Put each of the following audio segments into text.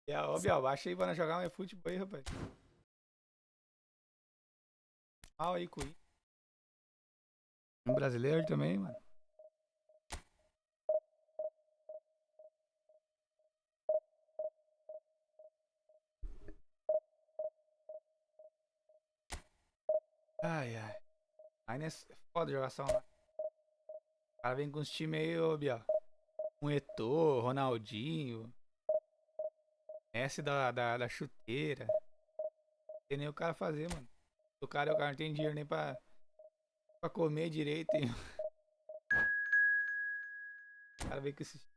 E a ó, Biel, baixa aí pra nós jogar um Efootball aí, rapaz. Mal aí com o um brasileiro também, mano. Ai, ai. Aí é foda jogar só lá. O cara vem com uns times aí, ô, Biel. Um Eto'o, Ronaldinho. Messi da chuteira. Não tem nem o cara fazer, mano. O cara não tem dinheiro nem pra comer direito. Hein? O cara vem com esses.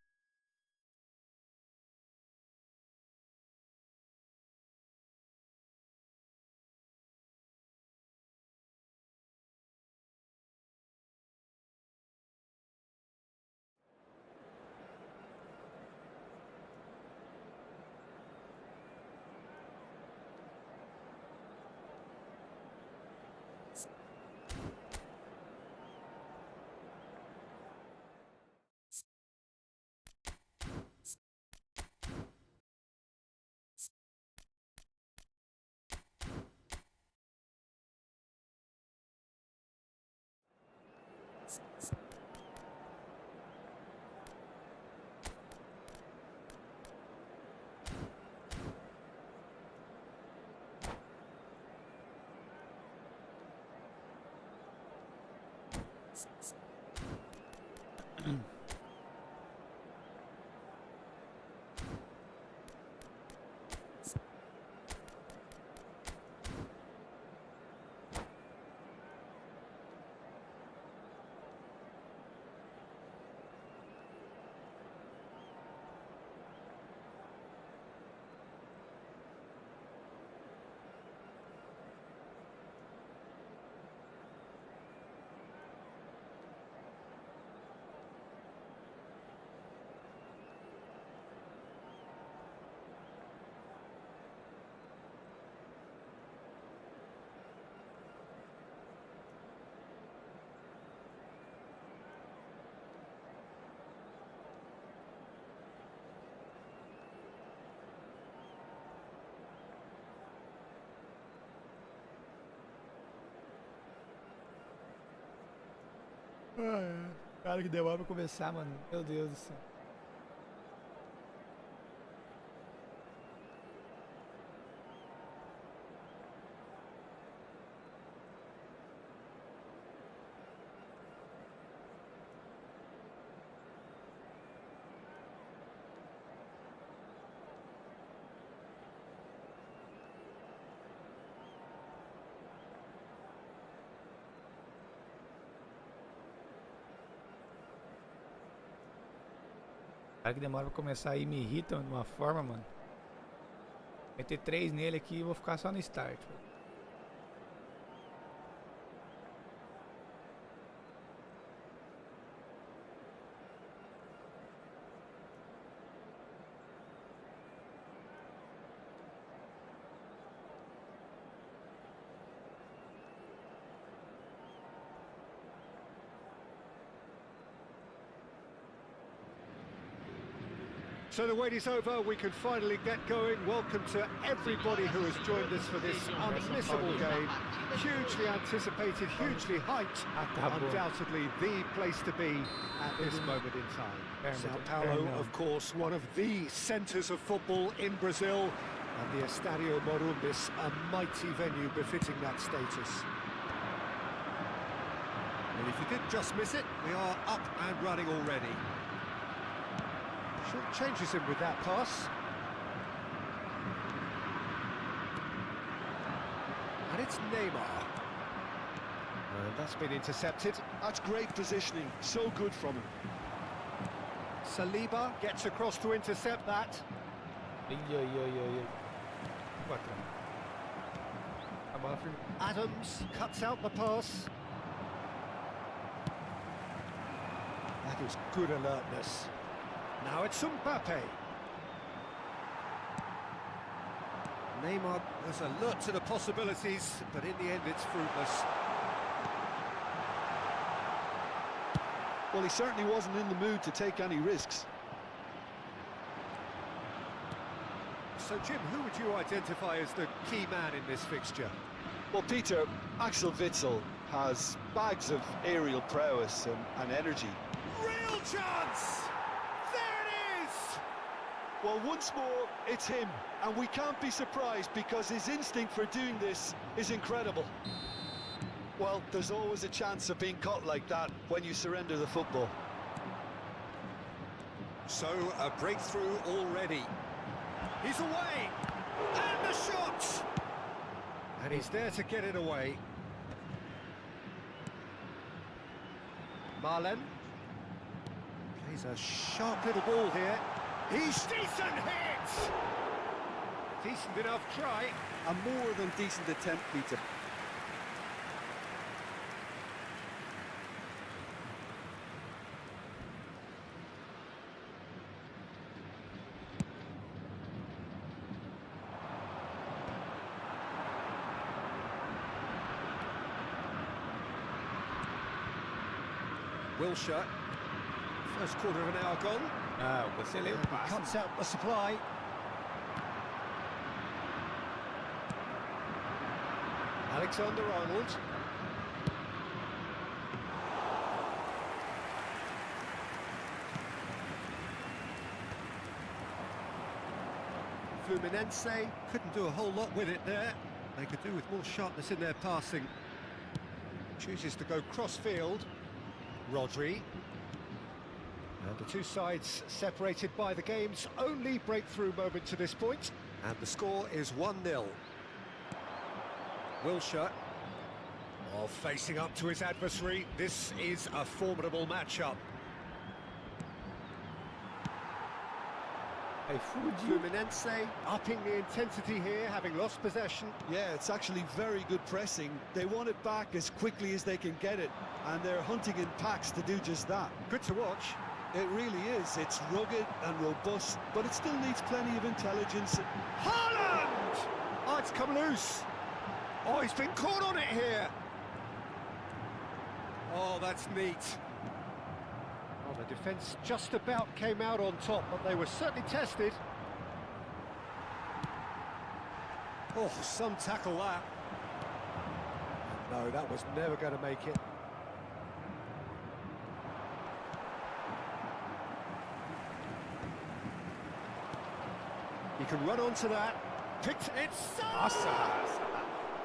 Cara, que demora pra começar, mano. Meu Deus do céu. Cara, que demora pra começar aí me irrita de uma forma, mano. Meter 3 nele aqui e vou ficar só no start. So the wait is over, we can finally get going. Welcome to everybody who has joined us for this unmissable game. Hugely anticipated, hugely hyped, undoubtedly the place to be at this moment in time. Sao Paulo, of course, one of the centres of football in Brazil, and the Estadio Morumbis, a mighty venue befitting that status. And if you did just miss it, we are up and running already. Short changes him with that pass. And it's Neymar. And that's been intercepted. That's great positioning, so good from him. Saliba gets across to intercept that. Adams cuts out the pass. That is good alertness. Now it's Mbappe. Neymar was alert to the possibilities, but in the end it's fruitless. Well, he certainly wasn't in the mood to take any risks. So, Jim, who would you identify as the key man in this fixture? Well, Peter, Axel Witsel has bags of aerial prowess and energy. Real chance! Well, once more, it's him, and we can't be surprised because his instinct for doing this is incredible. Well, there's always a chance of being caught like that when you surrender the football. So, a breakthrough already. He's away! And the shot! And he's there to get it away. Marlen plays a sharp little ball here. He's decent hit! Decent enough try. A more than decent attempt, Peter. Wilshere. First quarter of an hour gone. Cuts out the supply. Alexander-Arnold. Fluminense couldn't do a whole lot with it there. They could do with more sharpness in their passing. Chooses to go cross-field. Rodri. And the two sides separated by the game's only breakthrough moment to this point. And the score is 1-0. Wilshere. Oh, facing up to his adversary. This is a formidable matchup. Fluminense upping the intensity here, having lost possession. Yeah, it's actually very good pressing. They want it back as quickly as they can get it, and they're hunting in packs to do just that. Good to watch. It really is. It's rugged and robust, but it still needs plenty of intelligence. Haaland! Oh, it's come loose. Oh, he's been caught on it here. Oh, that's neat. Oh, the defence just about came out on top, but they were certainly tested. Oh, some tackle that. No, that was never going to make it. He can run onto that. Picked it's. Nossa,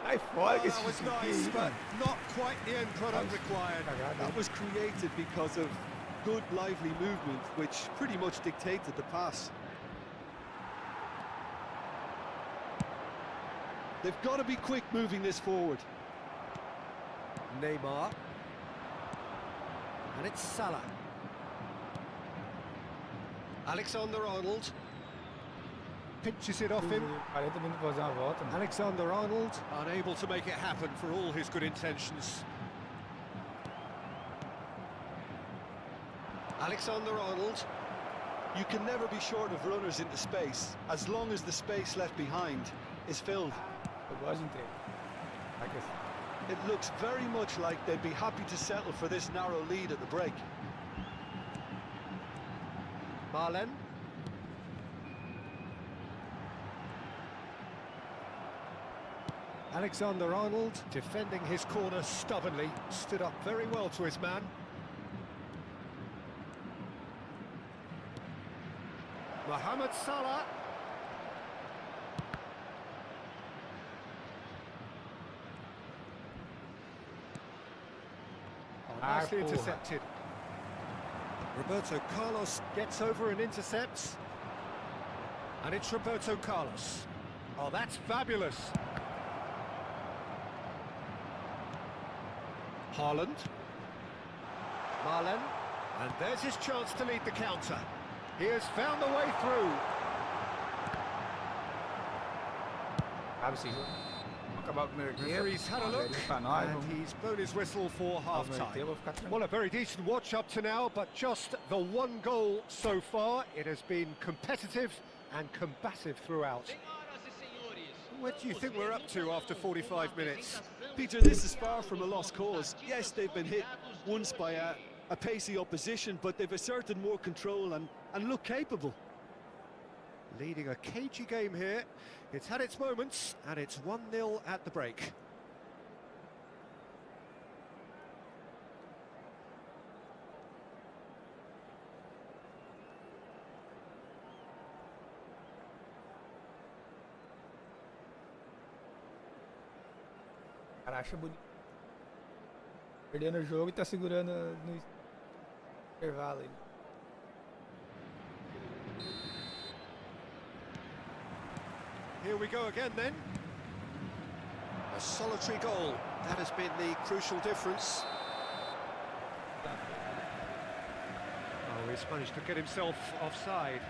sai fora que That was esse nice, chute aí, but mano. not quite the end product Nice. required. That was created because of good, lively movement, which pretty much dictated the pass. They've got to be quick moving this forward. Neymar. And it's Salah. Alexander-Arnold. Pinches it off him. 40 minutos pra fazer uma volta, mano. Alexander-Arnold, unable to make it happen for all his good intentions. Alexander-Arnold. You can never be short of runners into space, as long as the space left behind is filled. Eu gosto de entrega. Vai que assim. It looks very much like they'd be happy to settle for this narrow lead at the break. Marlen. Alexander-Arnold defending his corner stubbornly, stood up very well to his man. Mohamed Salah. Oh, nicely porra. intercepted. Roberto Carlos gets over and intercepts. And it's Roberto Carlos. Oh, that's fabulous. Haaland. Marlen. And there's his chance to lead the counter. He has found the way through. Sabe esse jogo? Vamos acabar o primeiro tempo. Referee's had a look, Pra nós, and vamos he's blown his whistle for acabar o primeiro half-time. tempo, vou ficar tranquilo. Well, a very decent watch up to now, but just the one goal so far. It has been competitive and combative throughout. What do you think we're up to after 45 minutes? Peter, this is far from a lost cause. Yes, they've been hit once by a pacey opposition, but they've asserted more control and look capable. Leading a cagey game here. It's had its moments, and it's 1-0 at the break. O cara acha bonito. Perdendo o jogo e tá segurando no intervalo aí. Here we go again then. A solitary goal. That has been the crucial difference. Oh, he's managed to get himself offside.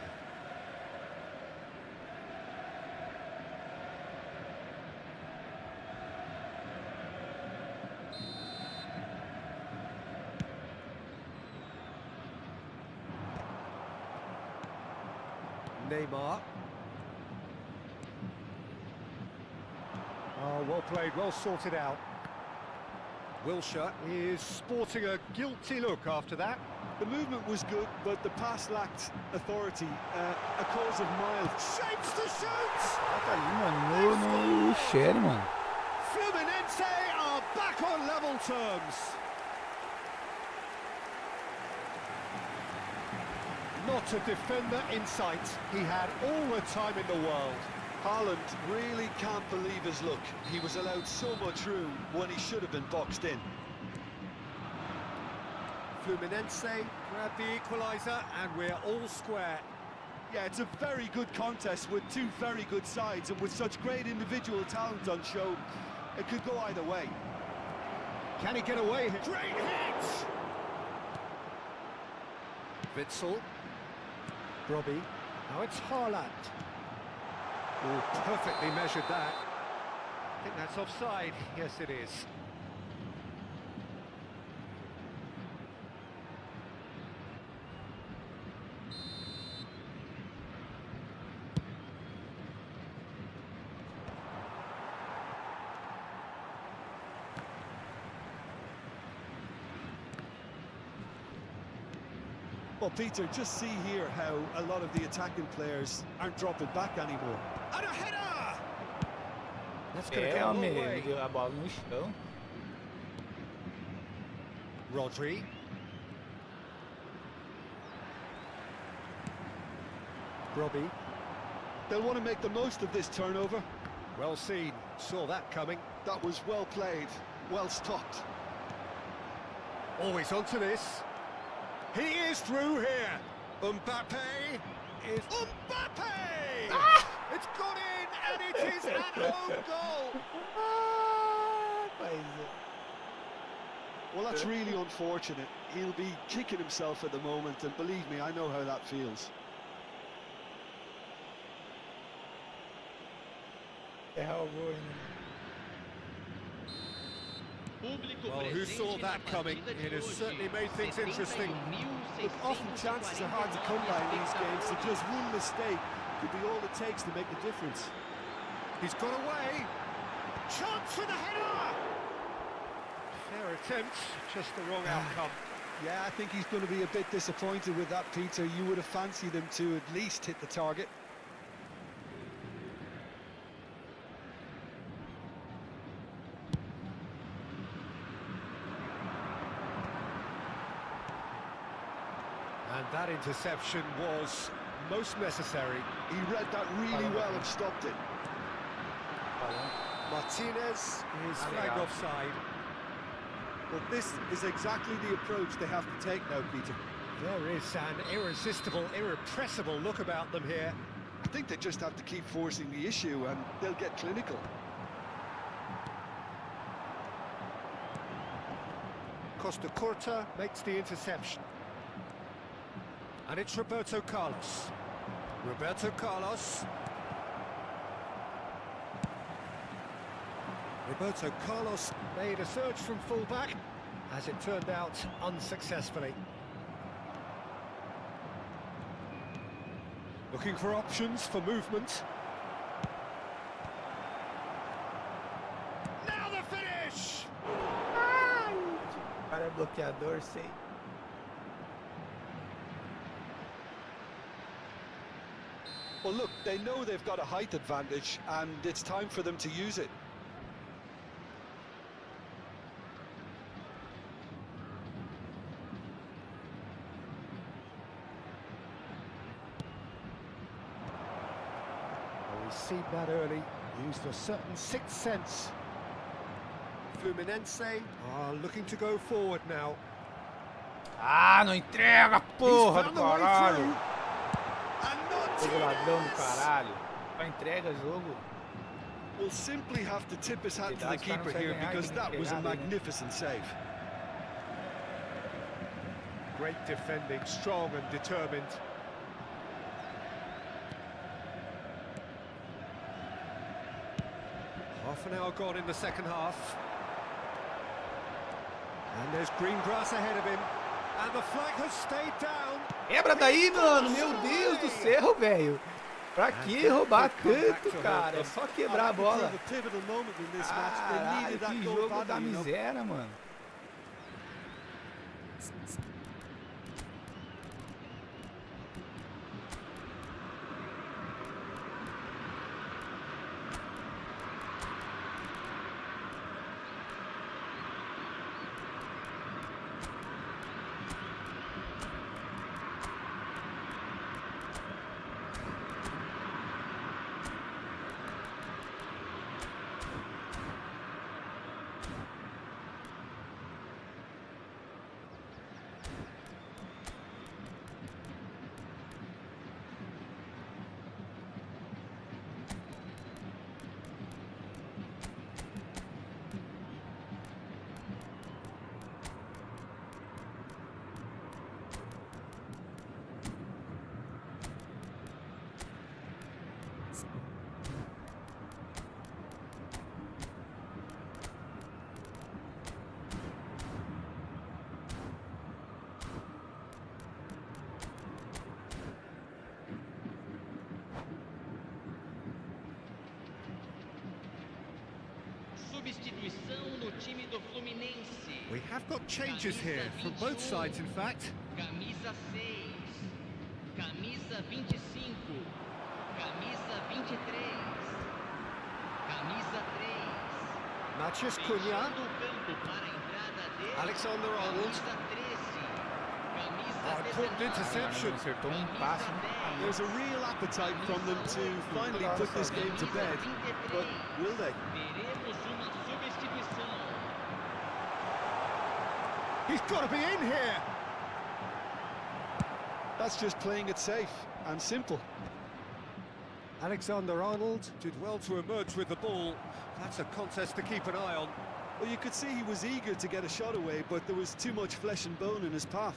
Neymar. Oh, well played, well sorted out. Wilshere is sporting a guilty look after that. The movement was good, but the pass lacked authority. A cause of mild. Shapes to shoot! Tá ali, mano, no cheiro, mano. Fluminense are back on level terms. Not a defender in sight. He had all the time in the world. Haaland really can't believe his luck. He was allowed so much room when he should have been boxed in. Fluminense grab the equaliser, and we're all square. Yeah, it's a very good contest with two very good sides, and with such great individual talent on show, it could go either way. Can he get away? Great hit! Witsel. Robbie. Now it's Haaland. Oh, perfectly measured that. I think that's offside. Yes, it is. Well, Peter, just see here how a lot of the attacking players aren't dropping back anymore. And a header! That's going to É, go a long homem, ele way. deu a bola no chão. Rodri. Robbie. They'll want to make the most of this turnover. Well seen, saw that coming. That was well played, well stopped. Always onto this. He is through here. Mbappe is... Mbappe! Ah! It's gone in, and it is an own goal. Well, that's really unfortunate. He'll be kicking himself at the moment, and believe me, I know how that feels. Well, who saw that coming? It has certainly made things interesting. Look, often chances are hard to come by in these games, so just one mistake could be all it takes to make the difference. He's got away. Chance for the header! Fair attempt, just the wrong outcome. Yeah, I think he's going to be a bit disappointed with that, Peter. You would have fancied him to at least hit the target. And that interception was most necessary. He read that really well and stopped it. Martinez is Flag offside. Well, this is exactly the approach they have to take now, Peter. There is an irresistible, irrepressible look about them here. I think they just have to keep forcing the issue and they'll get clinical. Costa Curta makes the interception. And it's Roberto Carlos. Roberto Carlos. Roberto Carlos made a surge from full-back, as it turned out, unsuccessfully. Looking for options for movement. Now the finish! Cara é bloqueador, sei. Well, look, they know they've got a height advantage, and it's time for them to use it. Well, we see that early, used a certain sixth sense. Fluminense Are looking to go forward now. Ah, não entrega, porra do He's found the way caralho. through. And Jogo ladrão do Martinez! caralho. Só entrega jogo. We'll simply have to tip his hat to the Cuidado, os caras keeper não here conseguem because that was a entregar, né? magnificent save. Great defending, strong and determined. Half an hour gone in the second half. And there's green grass ahead of him. And the flag has stayed down. Quebra daí, mano. Meu Deus do céu, velho. Pra que roubar tanto, cara? É só quebrar a bola. a pivotal moment in this match. They Caralho, needed that que goal jogo da badly, you know. miséria, mano. Substituição no time do Fluminense. We have got changes here from both sides, in fact. Camisa 6. Camisa 25. Camisa 23. Camisa 3. Matheus Cunha. Fechando o campo para a entrada dele. Alexander-Arnold. Camisa 13. Oh, important interception. Acertou passe no caminho. There's a real appetite from them to finally put this game to bed, but will they? Veremos uma substituição. He's got to be in here. That's just playing it safe and simple. Alexander-Arnold did well to emerge with the ball. That's a contest to keep an eye on. Well, you could see he was eager to get a shot away, but there was too much flesh and bone in his path.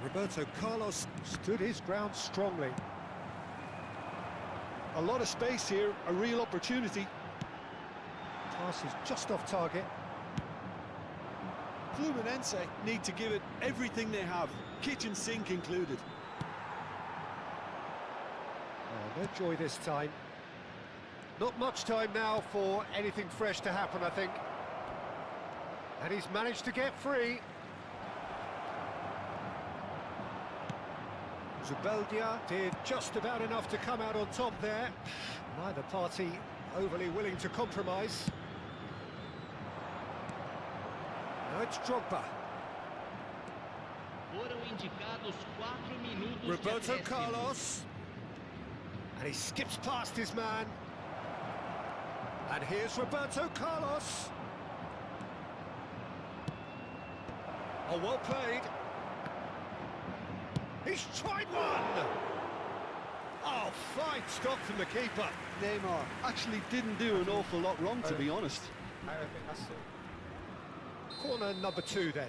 Roberto Carlos stood his ground strongly. A lot of space here, a real opportunity. Pass is just off target. Fluminense need to give it everything they have, kitchen sink included. Oh, no joy this time. Not much time now for anything fresh to happen, I think. And he's managed to get free. Zubeldia did just about enough to come out on top there. Neither party overly willing to compromise. Now it's Drogba. Foram indicados 4 minutos de Roberto acréscimo. Carlos. And he skips past his man. And here's Roberto Carlos. Oh, well played. He's tried one! Oh, fine stop from the keeper. Neymar actually didn't do an awful lot wrong, to be honest. Aí vai pegar cedo. Corner number 2 then.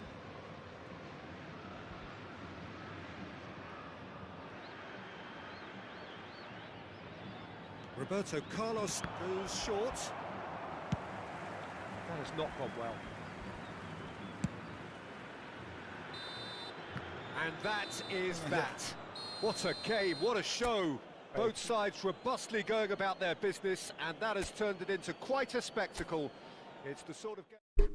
Roberto Carlos goes short. That has not gone well. And that is that. What a game, what a show. Both sides robustly going about their business, and that has turned it into quite a spectacle. It's the sort of game...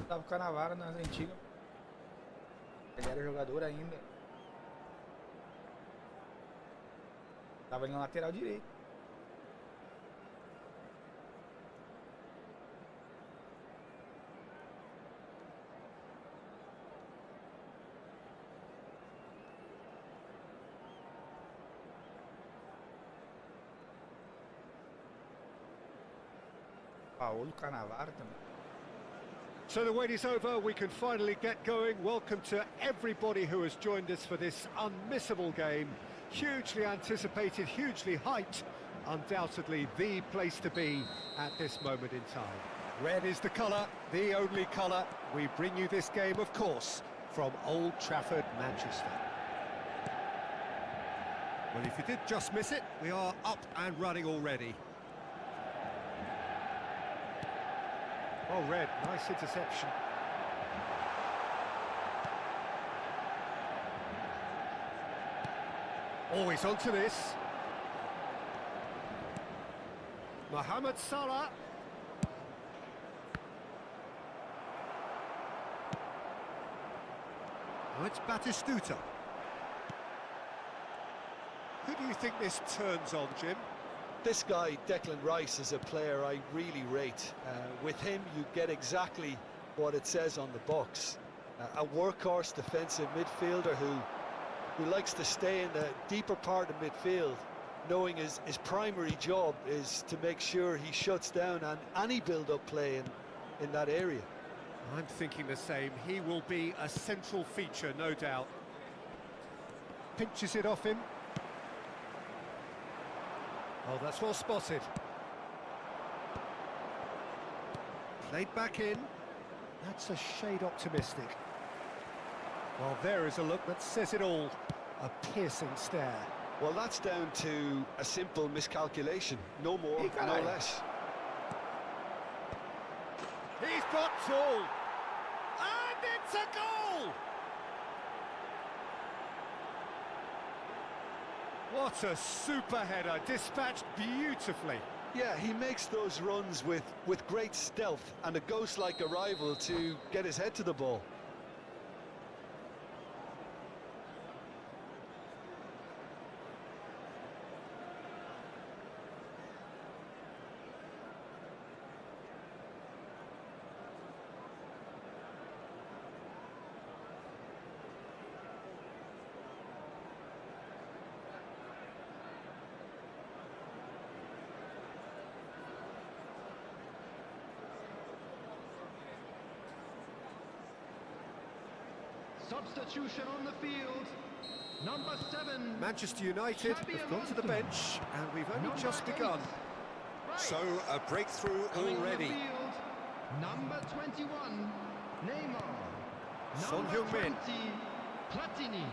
Tava com o Cannavaro nas antigas. Ele era jogador ainda. Tava ali na lateral direito. Paulo Cannavaro também. So the wait is over, we can finally get going. Welcome to everybody who has joined us for this unmissable game. Hugely anticipated, hugely hyped. Undoubtedly the place to be at this moment in time. Red is the colour, the only colour. We bring you this game, of course, from Old Trafford, Manchester. Well, if you did just miss it, we are up and running already. Oh, Red, nice interception. Always onto this. Mohamed Salah. Oh, it's Batistuta. Who do you think this turns on, Jim? This guy, Declan Rice, is a player I really rate. With him, you get exactly what it says on the box. A workhorse defensive midfielder who likes to stay in the deeper part of midfield, knowing his primary job is to make sure he shuts down any build-up play in that area. I'm thinking the same. He will be a central feature, no doubt. Pinches it off him. Oh, that's well spotted. Played back in. That's a shade optimistic. Well, there is a look that says it all. A piercing stare. Well, that's down to a simple miscalculation. No more, no less. He's got two. And it's a goal! What a super header, dispatched beautifully. Yeah, he makes those runs with great stealth and a ghost-like arrival to get his head to the ball. Substitution on the field. Number 7. Manchester United have gone to the bench, and we've only Number just 8. begun. Right. So, a breakthrough Coming on the already. field. Number 21. Neymar. Son Number Heung-min. 20. Platini.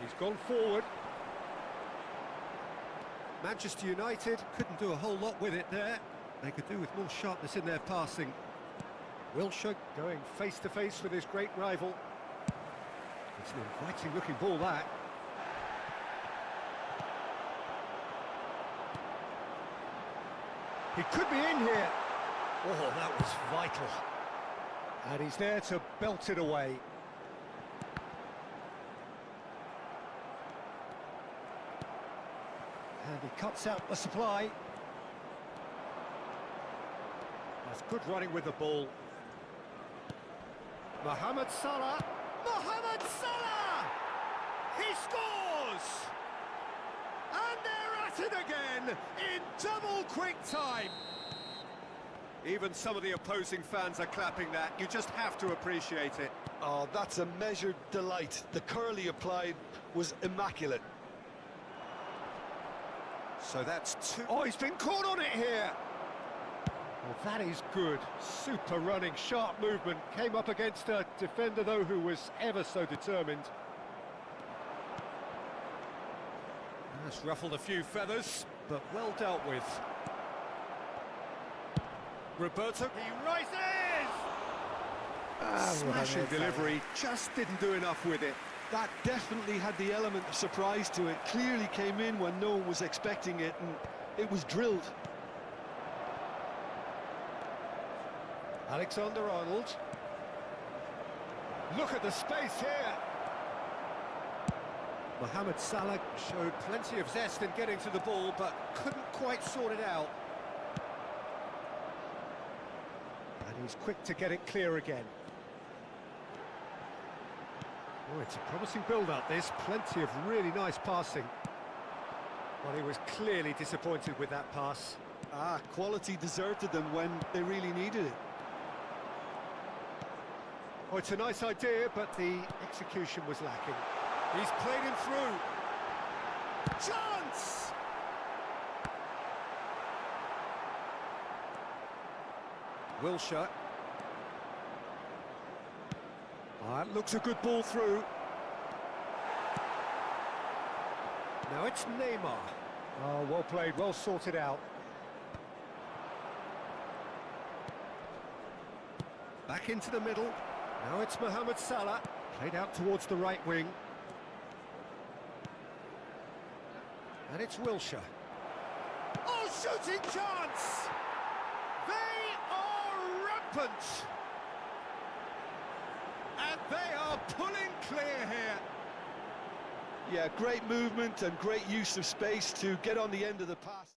He's gone forward. Manchester United couldn't do a whole lot with it there. They could do with more sharpness in their passing. Wilshere going face-to-face with his great rival. It's an inviting-looking ball, that. He could be in here. Oh, that was vital. And he's there to belt it away. And he cuts out the supply. That's good running with the ball. Mohamed Salah. Mohamed Salah! He scores! And they're at it again in double quick time. Even some of the opposing fans are clapping that. You just have to appreciate it. Oh, that's a measured delight. The curl he applied was immaculate. So that's two. Oh, he's been caught on it here. Well, that is good. Super running, sharp movement. Came up against a defender, though, who was ever so determined. That's ruffled a few feathers, but well dealt with. Roberto, he rises! Smashing delivery, just didn't do enough with it. That definitely had the element of surprise to it. Clearly came in when no one was expecting it, and it was drilled. Alexander-Arnold. Look at the space here. Mohamed Salah showed plenty of zest in getting to the ball, but couldn't quite sort it out. And he's quick to get it clear again. Oh, it's a promising build-up, this. Plenty of really nice passing. Well, he was clearly disappointed with that pass. Quality deserted them when they really needed it. Oh, it's a nice idea, but the execution was lacking. He's played him through. Chance! Wilshere. That looks a good ball through. Now it's Neymar. Oh, well played, well sorted out. Back into the middle. Now it's Mohamed Salah. Played out towards the right wing. And it's Wilshere. Oh, shooting chance! They are rampant! And they are pulling clear here. Yeah, great movement and great use of space to get on the end of the pass.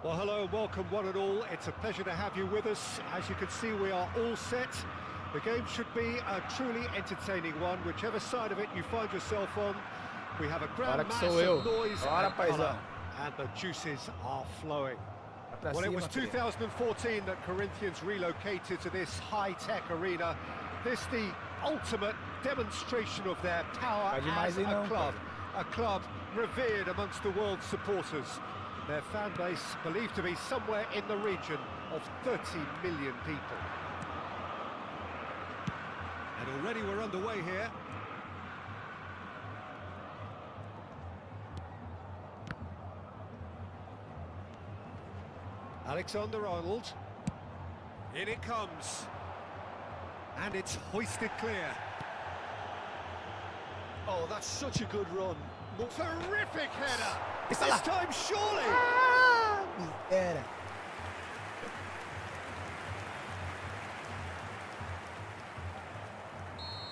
Well, hello and welcome one and all. It's a pleasure to have you with us. As you can see, we are all set. The game should be a truly entertaining one, whichever side of it you find yourself on. We have a grand mass of noise and colour, and the juices are flowing. Well, it was 2014 that Corinthians relocated to this high-tech arena. This the ultimate demonstration of their power as a club revered amongst the world's supporters. Their fan base believed to be somewhere in the region of 30 million people. And already we're underway here. Alexander-Arnold. In it comes. And it's hoisted clear. Oh, that's such a good run. Terrific header! This time, surely!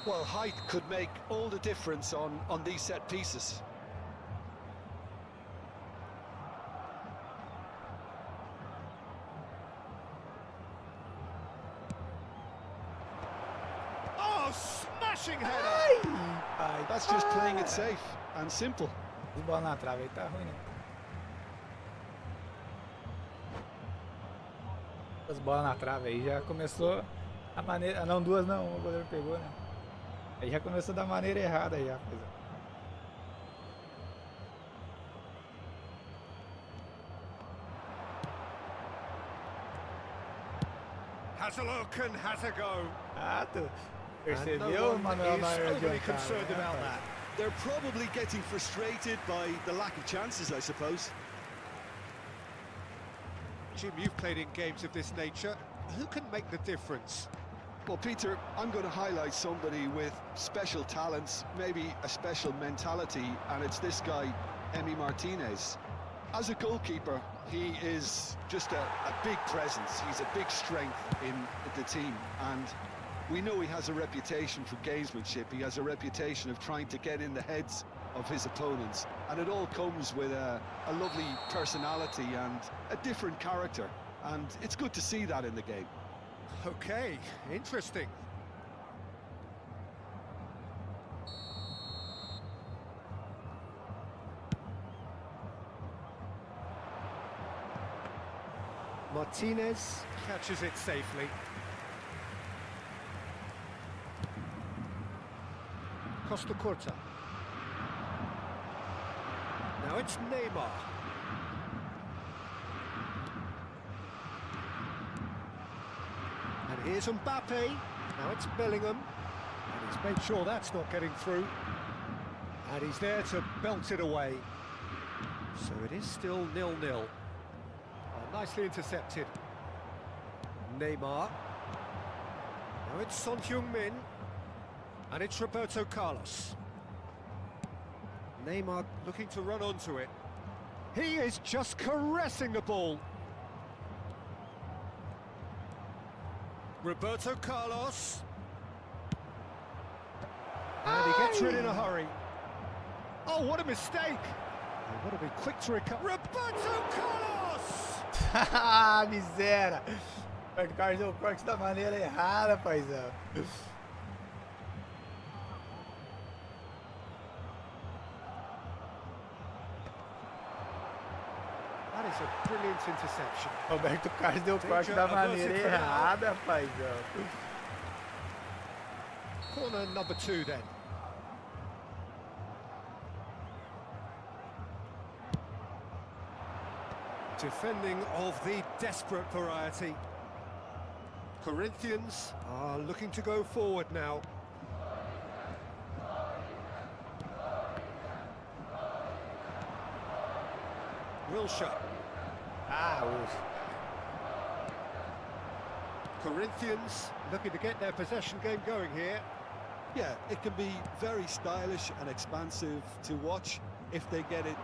Well, height could make all the difference on these set pieces. Oh, smashing header! That's just playing it safe and simple. Bola na trave aí tá ruim, né? As bolas na trave aí já começou a maneira. Não, duas não, o goleiro pegou, né? Aí já começou da maneira errada já, Has a look and has a go. Ah, tu percebeu, Manuel? Overly concerned about that. They're probably getting frustrated by the lack of chances, I suppose. Jim, you've played in games of this nature. Who can make the difference? Well, Peter, I'm going to highlight somebody with special talents, maybe a special mentality, and it's this guy, Emi Martinez. As a goalkeeper, he is just a big presence. He's a big strength in the team, and we know he has a reputation for gamesmanship. He has a reputation of trying to get in the heads of his opponents, and it all comes with a lovely personality and a different character, and it's good to see that in the game. Okay, interesting. Martinez catches it safely. Costa Curta. Now it's Neymar. And here's Mbappe. Now it's Bellingham. And he's made sure that's not getting through. And he's there to belt it away. So it is still 0-0. Oh, nicely intercepted. Neymar. Now it's Son Heung-min. And it's Roberto Carlos. Neymar looking to run onto it. He is just caressing the ball. Roberto Carlos. And he gets rid in a hurry. Oh, what a mistake. And what to be quick to recover. Roberto Carlos! Ah, miséria! O Carlos deu o corte da maneira errada, paizão. That is a brilliant interception. Roberto Carlos deu o corte da maneira errada, paizão. Corner number 2 then. Defending of the desperate variety. Corinthians are looking to go forward now. Wilshere. Corinthians looking to get their possession game going here. Yeah, it can be very stylish and expansive to watch if they get it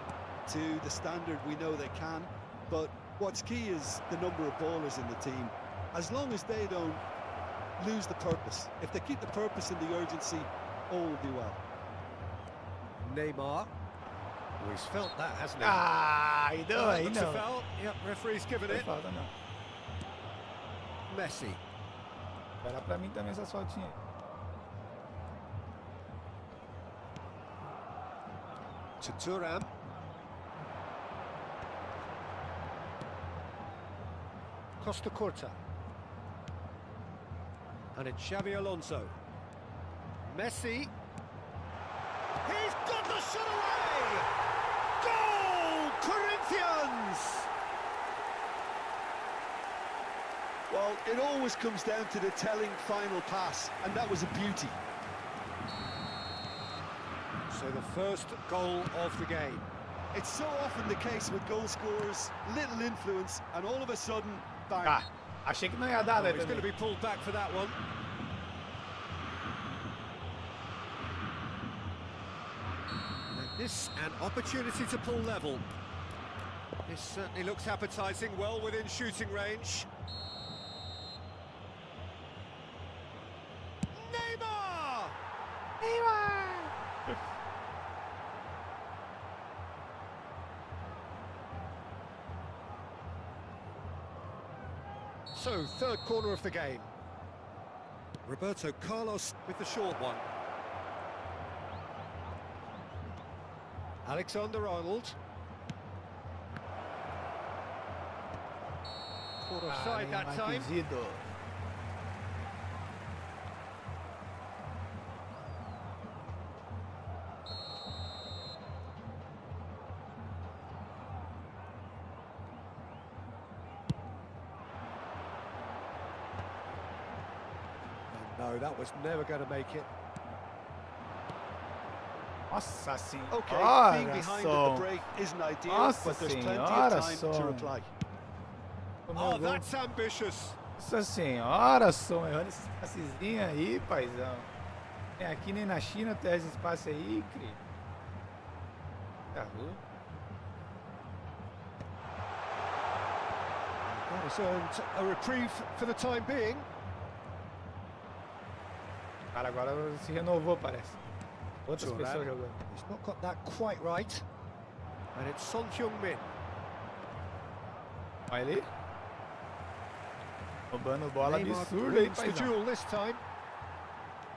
to the standard we know they can. But what's key is the number of ballers in the team. As long as they don't lose the purpose, if they keep the purpose and the urgency, all will be well. Neymar. Oh, he's felt that, hasn't he? Ah, e deu aí Looks a não. foul. Yep, referee's given Não it. foi falta não. Messi. Espera pra mim também essas faltinhas aí. To Thuram. Costa Curta. And it's Xabi Alonso. Messi. He's got the shot away! Goal! Corinthians! Well, it always comes down to the telling final pass, and that was a beauty. So the first goal of the game. It's so often the case with goal scorers, little influence, and all of a sudden, bang. Ah, achei que não ia dar, né? He's going to be pulled back for that one. And this an opportunity to pull level. This certainly looks appetising, well within shooting range. Neymar! So, third corner of the game. Roberto Carlos with the short one. Alexander-Arnold. Caught offside that time. No, that was never going to make it. Nossa senhora, Okay, being behind at som. the break isn't ideal, Nossa but there's plenty senhora, of time to som. reply. Oh, that's ambitious. Nossa senhora, som, errando esses passezinhos aí, paizão. Nem aqui nem na China tem esse espaço aí, cri. Tá ruim. That has earned a reprieve for the time being. O cara agora se renovou, parece. Outras Thuram. pessoas jogando. He's not got that quite right. And it's Son Heung-min. Olha ali. Roubando bola Neymar absurda aí, wins the paizão. duel this time.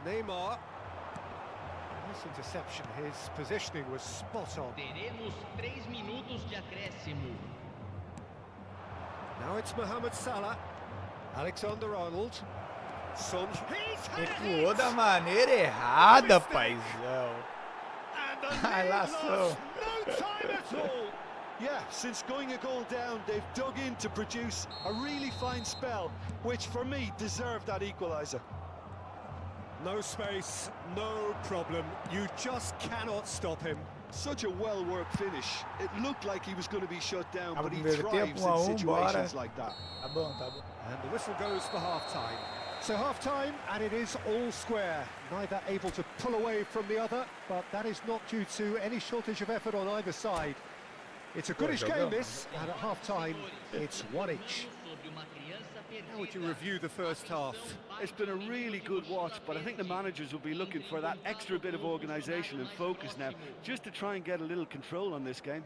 Neymar. Nice interception. His positioning was spot on. Teremos 3 minutos de acréscimo. Now it's Mohamed Salah. Alexander-Arnold. Son. He's had Recuou it! da maneira errada, paizão. And the Ai, lead laçou. lost no time at all. Yeah, since going a goal down, they've dug in to produce a really fine spell, which for me deserved that equaliser. No space, no problem. You just cannot stop him. Such a well-worked finish. It looked like he was going to be shut down, Acaba but he o primeiro thrives tempo, 1 in a 1, bora. situations like that. Tá bom, tá bom. And the whistle goes for half-time. So half-time, and it is all square. Neither able to pull away from the other, but that is not due to any shortage of effort on either side. It's a goodish game, this, and at half-time, it's one each. How would you review the first half? It's been a really good watch, but I think the managers will be looking for that extra bit of organisation and focus now, just to try and get a little control on this game.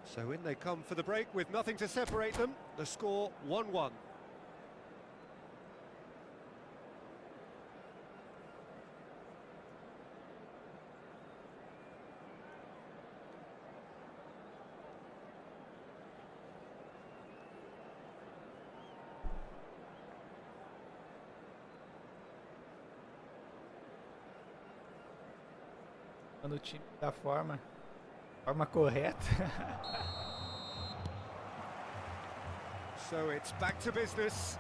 So in they come for the break with nothing to separate them. The score 1-1. Quando o time da forma correta. So it's back to business.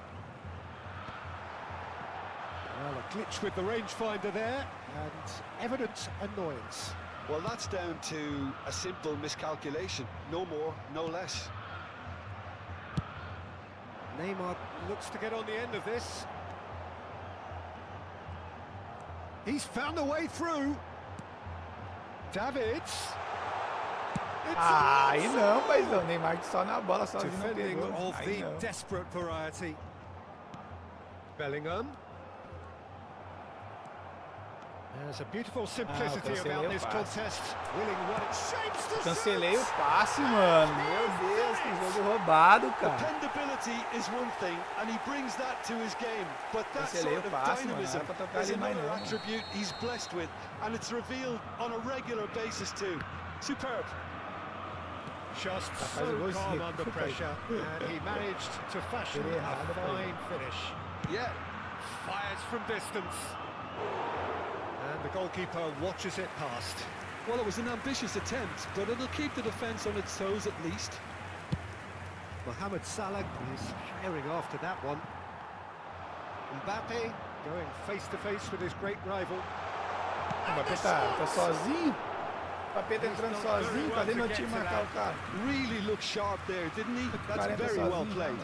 Well, a glitch with the rangefinder there, and evident annoyance. Well, that's down to a simple miscalculation. No more, no less. Neymar looks to get on the end of this. He's found a way through. Davids. Ah, aí não, paizão. Neymar só na bola, sozinho não Defending pegou. of Aí the não. desperate variety. Bellingham. There's a beautiful simplicity about this contest. Willing what it shapes to Cancelei o passe, mano. Meu Deus, que jogo roubado, cara. Dependability is one thing, and he brings that to his game. But that sort of dynamism is another attribute he's blessed with, and it's revealed on a regular basis too. Superb. Just so calm under pressure, and he managed to fashion a fine finish. Yeah. Fires from distance. And the goalkeeper watches it past. Well, it was an ambitious attempt, but it'll keep the defence on its toes at least. Mohamed Salah is firing after that one. Mbappe going face to face with his great rival. O Mbappé tá sozinho. O Mbappé tá entrando sozinho. Cadê meu time marcar o cara? Really looked sharp there, didn't he? That's very well played.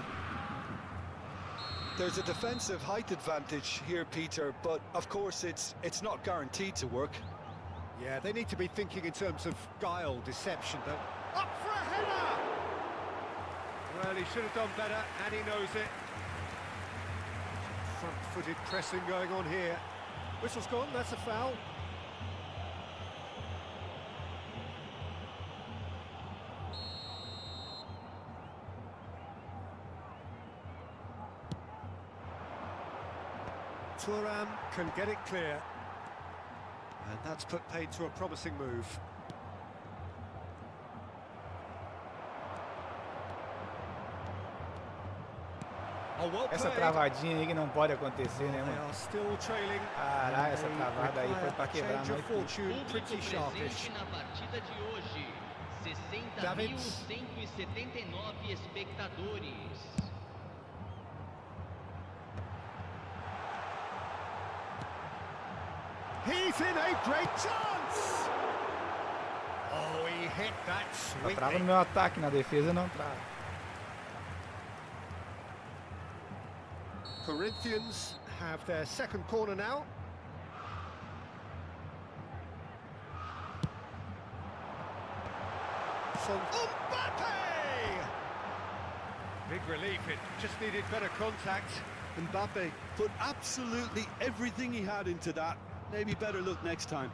There's a defensive height advantage here, Peter, but of course it's not guaranteed to work. Yeah, they need to be thinking in terms of guile, deception, though. Up for a header! Well, he should have done better, and he knows it. Front-footed pressing going on here. Whistle's gone, that's a foul. Thuram can get it clear. And that's put paid to a promising move. Essa travadinha aí que não pode acontecer, né, mano? Caralho, essa travada aí foi pra quebrar muito. Público presente na partida de hoje. 60.179 espectadores. He's in a great chance! Oh, he hit that sweet. Trava no meu ataque, na defesa não trava. Corinthians have their second corner now. Mbappe! Big relief, it just needed better contact. Mbappe put absolutely everything he had into that. Maybe better look next time.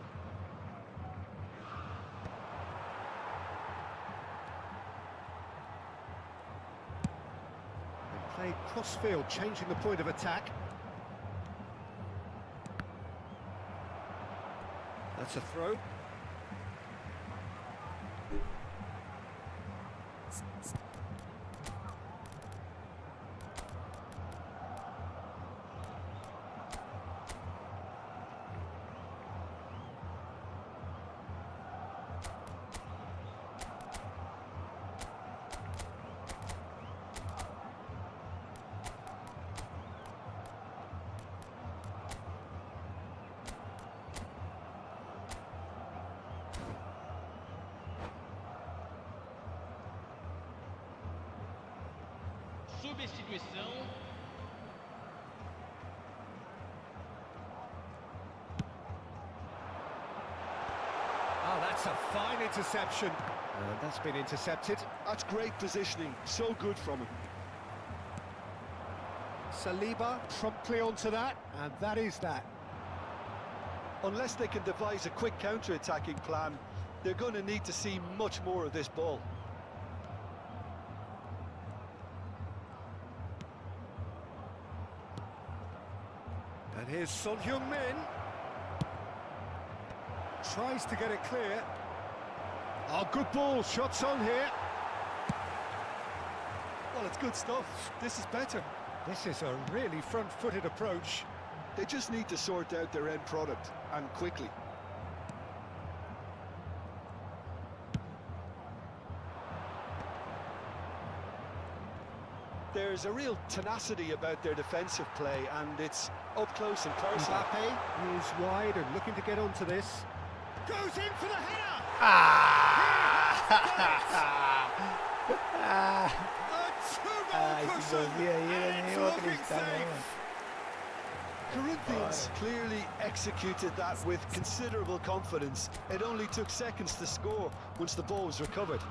They played cross-field, changing the point of attack. That's a throw. Substituição. Oh, that's a fine interception. That's been intercepted. That's great positioning. So good from him. Saliba promptly onto that, and that is that. Unless they can devise a quick counter-attacking plan, they're going to need to see much more of this ball. And here's Son Heung-min. Tries to get it clear. Oh, good ball. Shots on here. Well, it's good stuff. This is better. This is a really front-footed approach. They just need to sort out their end product, and quickly. There's a real tenacity about their defensive play, and it's up close and personal. Mbappe is wide and looking to get onto this. Goes in for the header! Esse golzinho aí, nem eu acreditar, não. Corinthians clearly executed that with considerable confidence. It only took seconds to score once the ball was recovered.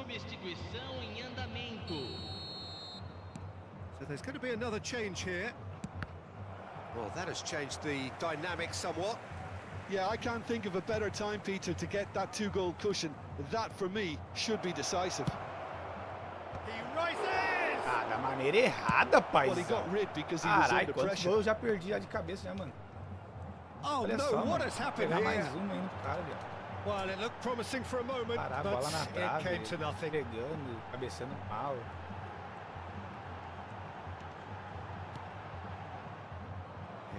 Substituição em andamento. So there's going to be another change here. Well, that has changed the dynamic somewhat. Yeah, I can't think of a better time, Peter, to get that two-goal cushion. That, for me, should be decisive. He rises! Ah, da maneira errada, Well, he paizão. got rid because he was Carai, under quantos pressure. gols eu já perdi já de cabeça, já, mano. Oh Olha no, só, what mano. has Vou happened pegar here? mais uma ainda pro cara, viado. Well, it looked promising for a moment, Parar a but bola na it trave, came to nothing. pegando, cabeceando mal.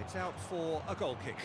It's out for a goal kick.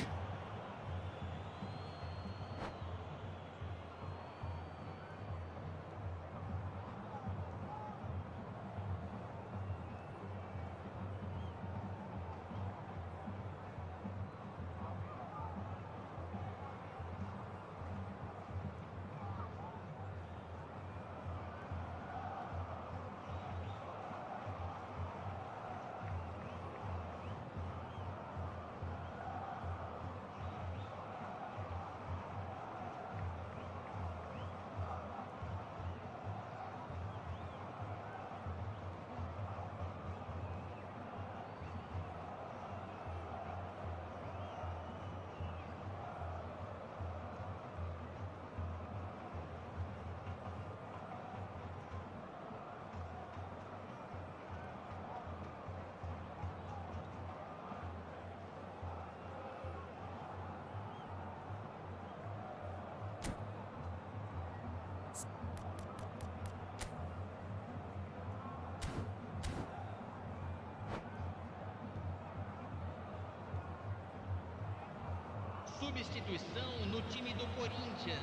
Substituição no time do Corinthians.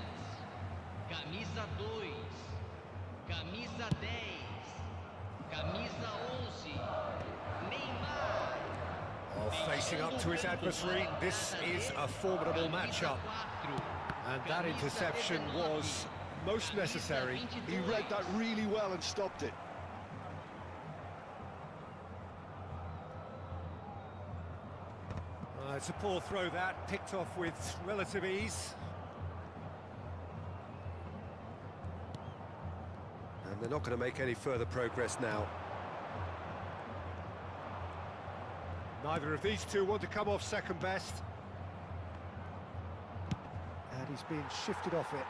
Camisa 2, camisa 10, camisa 11, Neymar. Oh, facing up to his adversary, this is a formidable matchup. And that interception was most necessary. He read that really well and stopped it. It's a poor throw that, picked off with relative ease. And they're not going to make any further progress now. Neither of these two want to come off second best. And he's being shifted off it.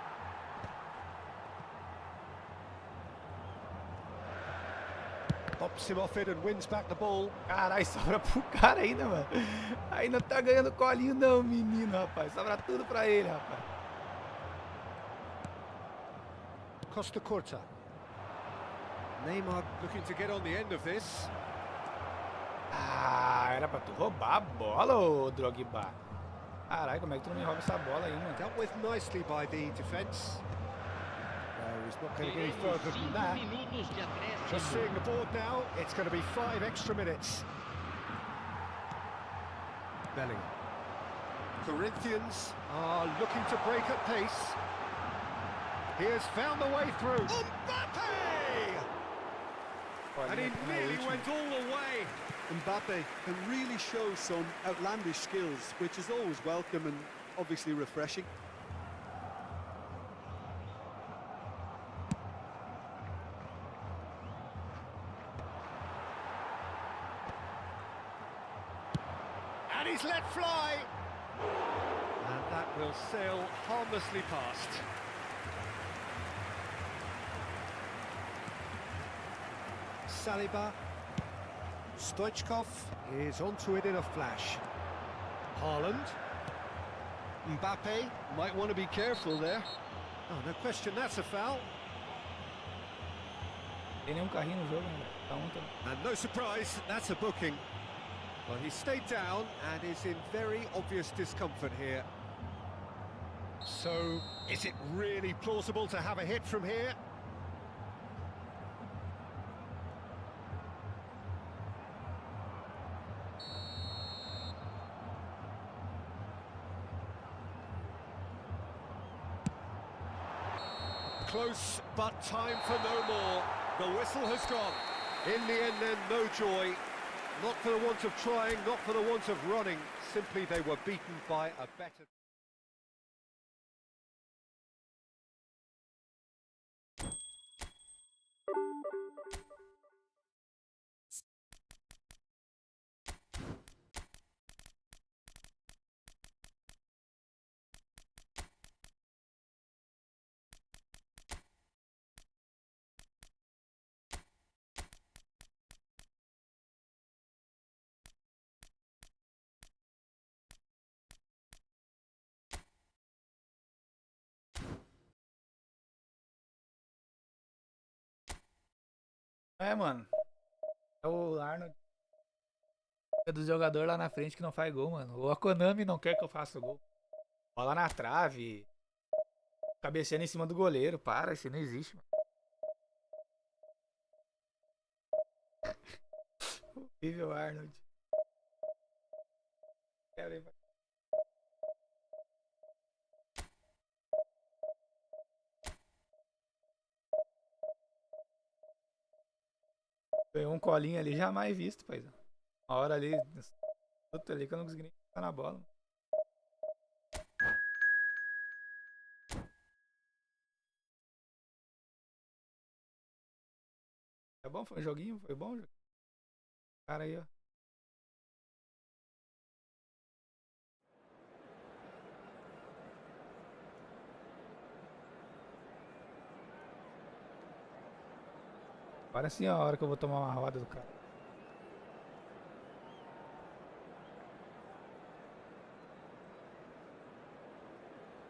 Pops him off it and wins back the ball. Carai, sobra pro cara ainda, mano. Ainda tá ganhando colinho não, menino, rapaz. Sobra tudo pra ele, rapaz. Costa Curta. Neymar looking to get on the end of this. Ah, era pra tu roubar a bola, ô Drogba. Caralho, como é que tu não me rouba essa bola aí, mano? Dealt with nicely by the defence. No, he's not going to get any further than that. Minutos de acréscimo. Just seeing the board now, it's going to be 5 extra minutes. Bellingham. Corinthians are looking to break at pace. He has found the way through. Mbappe! And he nearly went all the way. Mbappe can really show some outlandish skills, which is always welcome and obviously refreshing. And he's let fly. And that will sail harmlessly past. Saliba. Stoichkov is onto it in a flash. Haaland. Mbappe might want to be careful there. Oh, no question, that's a foul. Tem nenhum carrinho no jogo, né? Tá ontem. And no surprise, that's a booking. Well, he stayed down and is in very obvious discomfort here. So, is it really plausible to have a hit from here? Close, but time for no more. The whistle has gone. In the end then, no joy. Not for the want of trying, not for the want of running. Simply they were beaten by a better... É, mano. É o Arnold. É do jogador lá na frente que não faz gol, mano. Ou a Konami não quer que eu faça gol. Bola na trave. Cabeceando em cima do goleiro. Para, isso não existe, mano. Vivo Arnold. Ganhou um colinho ali, jamais visto, paizão. Uma hora ali, outra ali que eu não consegui nem ficar na bola. É bom? Foi um joguinho? Foi bom? Cara aí, ó. Agora sim é a hora que eu vou tomar uma roda do cara.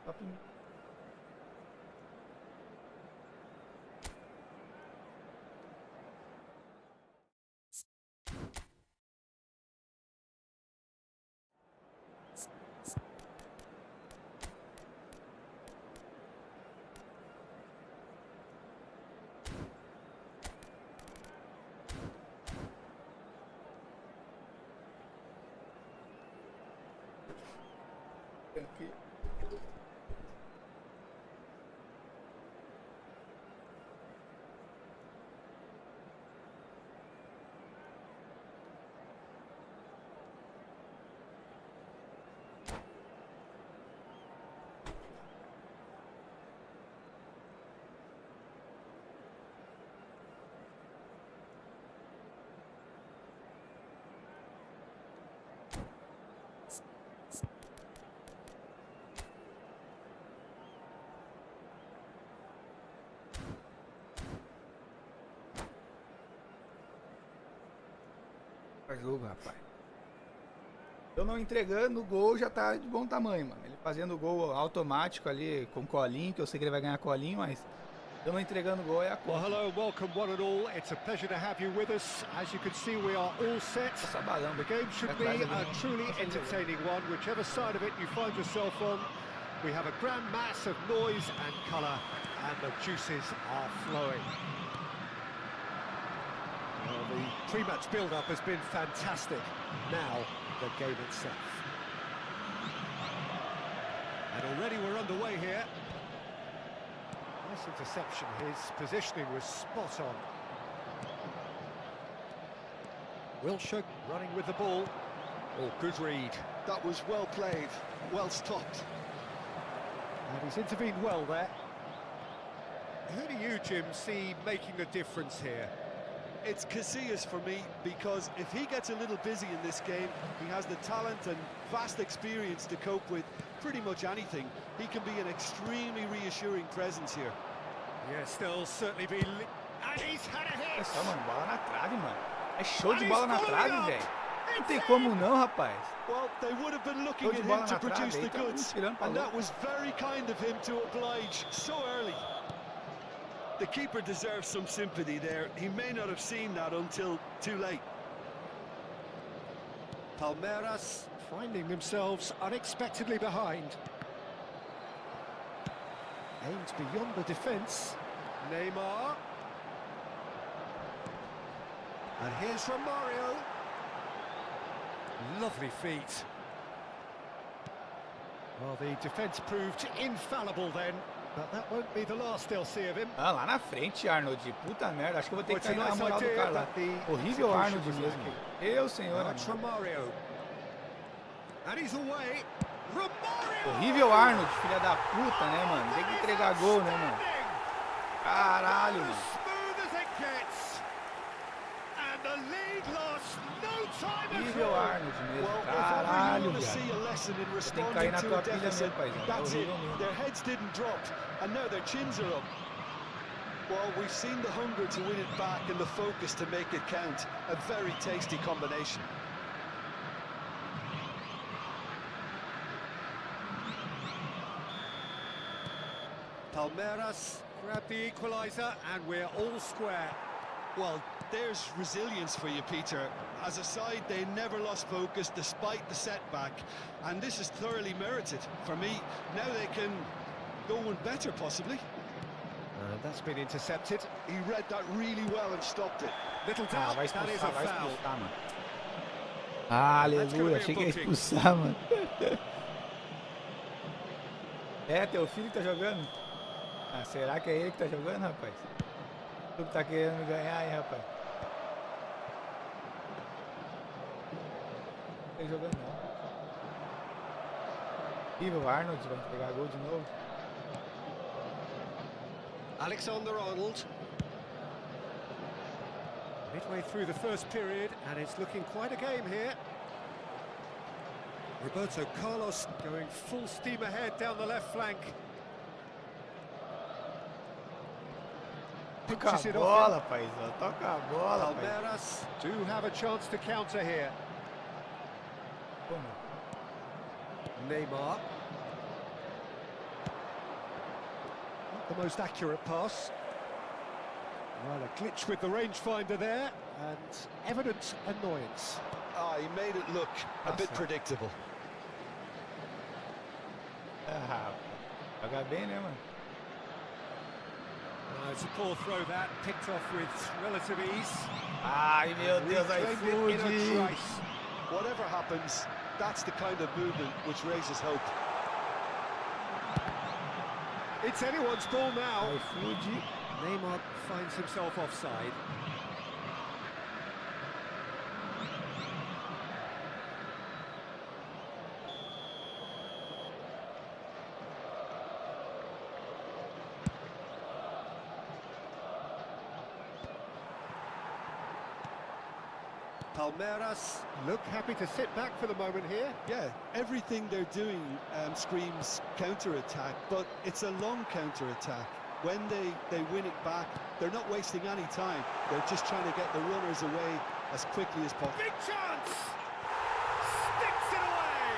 Top. Aqui. Jogo, rapaz. Eu não entregando o gol já tá de bom tamanho, mano. Ele fazendo o gol automático ali com colinho, que eu sei que ele vai ganhar colinho, mas eu não entregando o gol é a conta. Well, hello, welcome one and all. It's a pleasure to have you with us. As you can see, we are all set. Essa balão, The game should be a truly entertaining one, whichever side of it you find yourself on. We have a grand mass of noise and colour, and the juices are flowing. Well, the pre-match build-up has been fantastic. Now, the game itself. And already we're underway here. Nice interception. His positioning was spot on. Wilshere running with the ball. Oh, good read. That was well played, well stopped. And he's intervened well there. Who do you, Jim, see making the difference here? It's Casillas for me, because if he gets a little busy in this game, he has the talent and vast experience to cope with pretty much anything. He can be an extremely reassuring presence here. Yes, there'll certainly be... And he's had a hit! É só, mano, bola na trave, mano. É show de bola na trave, velho. Não tem como não, rapaz. Well, they would have been looking Show at de bola him to na produce trave, the aí tá goods, tirando pra and that louco. was very kind of him to oblige so early. The keeper deserves some sympathy there. He may not have seen that until too late. Palmeiras finding themselves unexpectedly behind. Aimed beyond the defence. Neymar. And here's Romario. Lovely feet. Well, the defence proved infallible then, but that won't be the last they'll see of him. Ah, lá na frente, Arnold. Puta merda, acho que eu vou ter que Well, cair na it's a nice moral do idea, cara lá. but the Horrível execution Arnold was mesmo. lacking. Eu, senhor. That's Romario. And he's away. Romario! Horrível Arnold, filha da puta, né, mano? Tem que entregar gol, né, mano? Caralho, mano. Smooth as it gets. And the lead lost no time at Horrível all. Arnold mesmo. Well, Caralho, if ever you want to see viado. a lesson in Tem que responding cair na to tua a pilha deficit, mesmo, paizão. É that's it. horrível mesmo. Their heads didn't drop, and now their chins are up. Well, we've seen the hunger to win it back and the focus to make it count. A very tasty combination. Palmeiras grab the equaliser, and we're all square. Well, there's resilience for you, Peter. As a side, they never lost focus despite the setback, and this is thoroughly merited. For me, now they can go one better, possibly. That's been intercepted. He read that really well and stopped it. Little doubt, vai that is expulsar, a vai foul. expulsar, mano. Ah, aleluia, achei que ia expulsar, mano. É, teu filho que tá jogando? Ah, será que é ele que tá jogando, rapaz? Tu que tá querendo me ganhar, hein, rapaz? Não tá jogando, não. Vivo, Arnold vai pegar gol de novo. Alexander-Arnold. Midway through the first period, and it's looking quite a game here. Roberto Carlos going full steam ahead down the left flank. Toca a bola, paizão. Toca a bola, paizão. Palmeiras do have a chance to counter here. Neymar. Not the most accurate pass. Well, a glitch with the rangefinder there, and evident annoyance. Ah, he made it look a bit predictable. Ah, joga bem, né, mano? It's a poor throw that, picked off with relative ease. Ai, meu Deus, Reclaimed it in a iFood. trice. Whatever happens, that's the kind of movement which raises hope. It's anyone's ball now. iFood. Neymar finds himself offside. Palmeiras look happy to sit back for the moment here. Yeah, everything they're doing screams counter-attack, but it's a long counter-attack. When they win it back, they're not wasting any time. They're just trying to get the runners away as quickly as possible. Big chance! Sticks it away!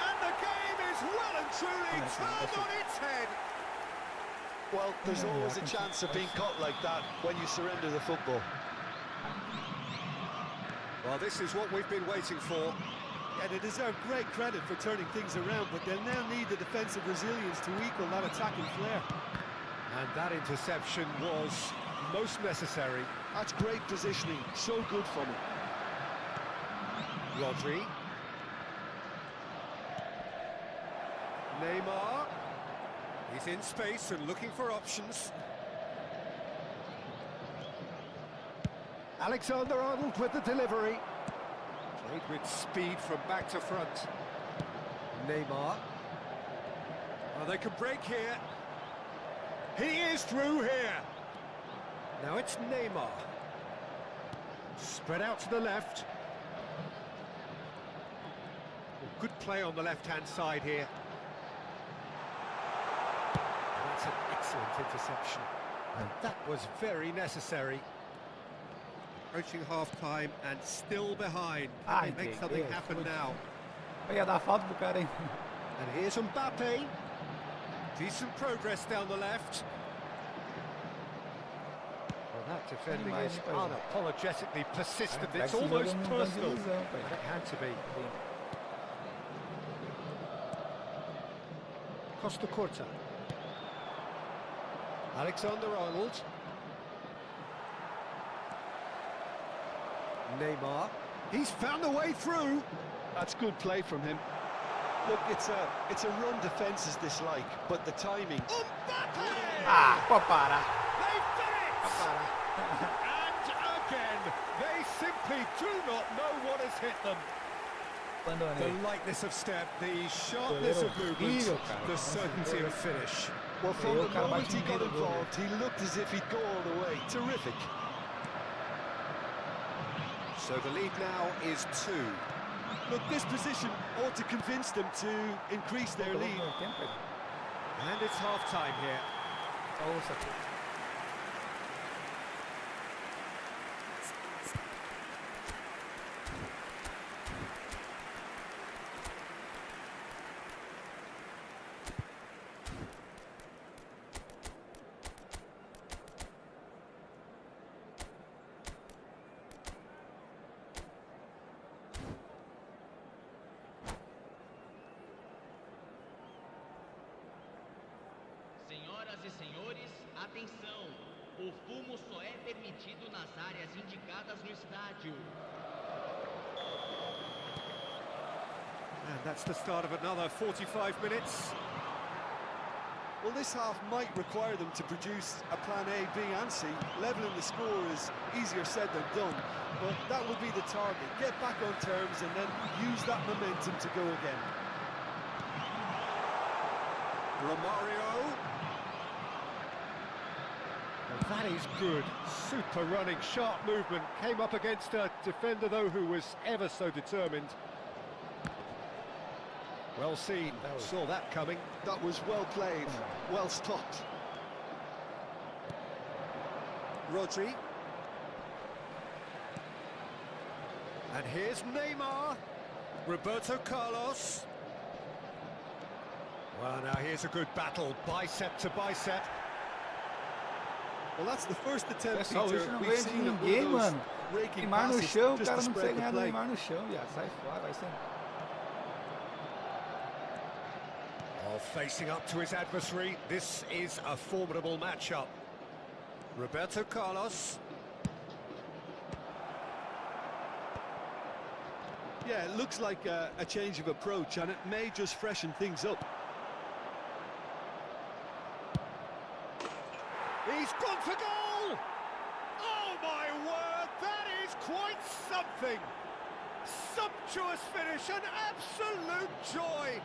And the game is well and truly turned on its head. Well, there's always a chance of being caught like that when you surrender the football. Well, this is what we've been waiting for. Yeah, they deserve great credit for turning things around, but they'll now need the defensive resilience to equal that attacking flair. And that interception was most necessary. That's great positioning, so good from him. Rodri. Neymar. He's in space and looking for options. Alexander-Arnold with the delivery. Played with speed from back to front. Neymar. Oh, they can break here. He is through here. Now it's Neymar. Spread out to the left. Good play on the left-hand side here. That's an excellent interception. And that was very necessary. Approaching half-time and still behind. Can they make something happen now? Ia dar falta pro cara, hein? And here's Mbappe. Decent progress down the left. Well, that defending is unapologetically persistent. It's almost personal. But it had to be. Costa Curta. Alexander-Arnold. Neymar. He's found a way through. That's good play from him. Look, it's a run defence is dislike, but the timing. Mbappe! Ah, pode parar. They've done it! And again, they simply do not know what has hit them. The lightness of step, the sharpness of movement, the certainty of finish. Well, from the moment he got involved, he looked as if he'd go all the way. Terrific. So the lead now is 2. Look, this position ought to convince them to increase their lead. And it's half-time here. e senhores, atenção! O fumo só é permitido nas áreas indicadas no estádio. And that's the start of another 45 minutes. Well, this half might require them to produce a plan A, B and C. Levelling the score is easier said than done, but that would be the target. Get back on terms and then use that momentum to go again. Romario. And that is good. Super running, sharp movement. Came up against a defender, though, who was ever so determined. Well seen. Saw that coming. That was well played, well stopped. Rodri. And here's Neymar. Roberto Carlos. Well, now here's a good battle, bicep to bicep. Well, that's the first attempt, Pessoal, Peter. hoje não We've ganha de seen it, one ninguém, of those mano. raking Neymar no passes chão, o just cara to não spread consegue the ganhar do play. Neymar no chão, viado. Sai fora, vai sem. Oh, facing up to his adversary, this is a formidable matchup. Roberto Carlos. Yeah, it looks like a change of approach, and it may just freshen things up. He's gone for goal! Oh my word, that is quite something! Sumptuous finish, an absolute joy!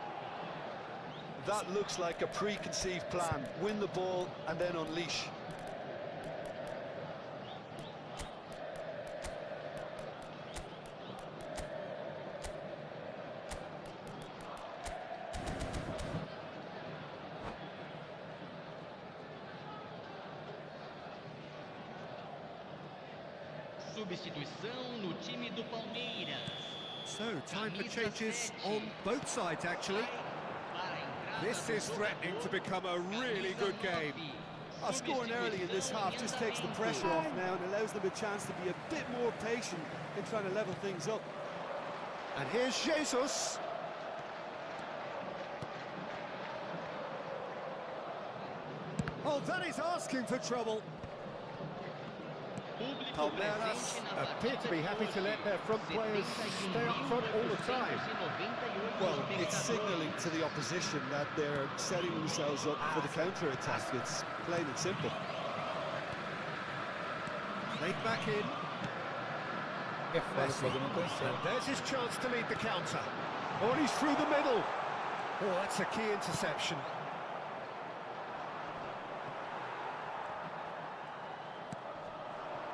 That looks like a preconceived plan. Win the ball and then unleash. Substituição no time do Palmeiras. So, time for changes on both sides, actually. This is threatening to become a really good game. Scoring early in this half just takes the pressure off now and allows them a chance to be a bit more patient in trying to level things up. And here's Jesus. Oh, that is asking for trouble. Palmeiras appear to be happy to let their front players stay up front all the time. Well, it's signalling to the opposition that they're setting themselves up for the counter-attack. It's plain and simple. Played back in. É foda, o Fogo não consegue. And there's his chance to lead the counter. Oh, and he's through the middle. Oh, that's a key interception.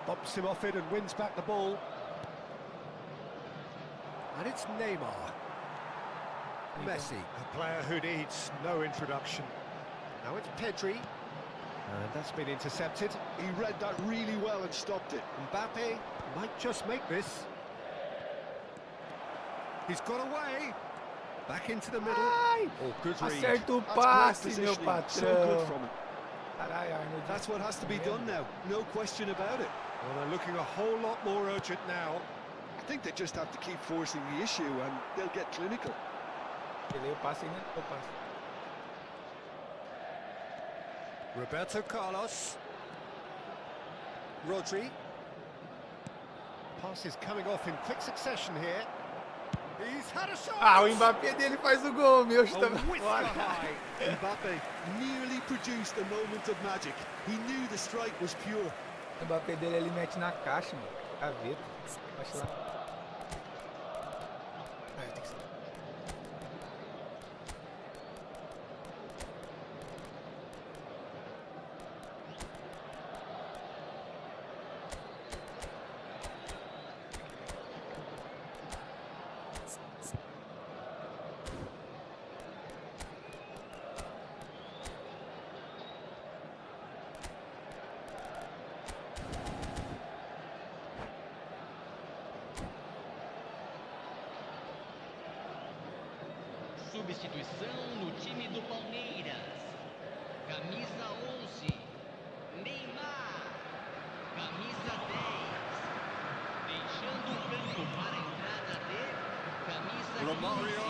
Bumps him off it and wins back the ball. And it's Neymar. Messi, a player who needs no introduction. Now it's Pedri. And that's been intercepted. He read that really well and stopped it. Mbappe might just make this. He's got away. Back into the middle. Ai, Oh, good read. acerta o That's passe, great meu positioning. So patrão. good from him. Caralho, Arnold. That's what has to be done now. No question about it. Well, they're looking a whole lot more urgent now. I think they just have to keep forcing the issue and they'll get clinical. Ele o passe ainda o passe. Roberto Carlos. Rodri. Pass is coming off in quick succession here. He's had a shot. Ah, o Mbappé dele faz o gol, meu chuta A whisker fora. high. Mbappe nearly produced a moment of magic. He knew the strike was pure. O Mbappé dele ele mete na caixa, mano. Gaveta. Baixa lá. Ai, tem que ser. Substituição no time do Palmeiras. Camisa 11, Neymar. Camisa 10, deixando o campo para a entrada de camisa 15. Romario.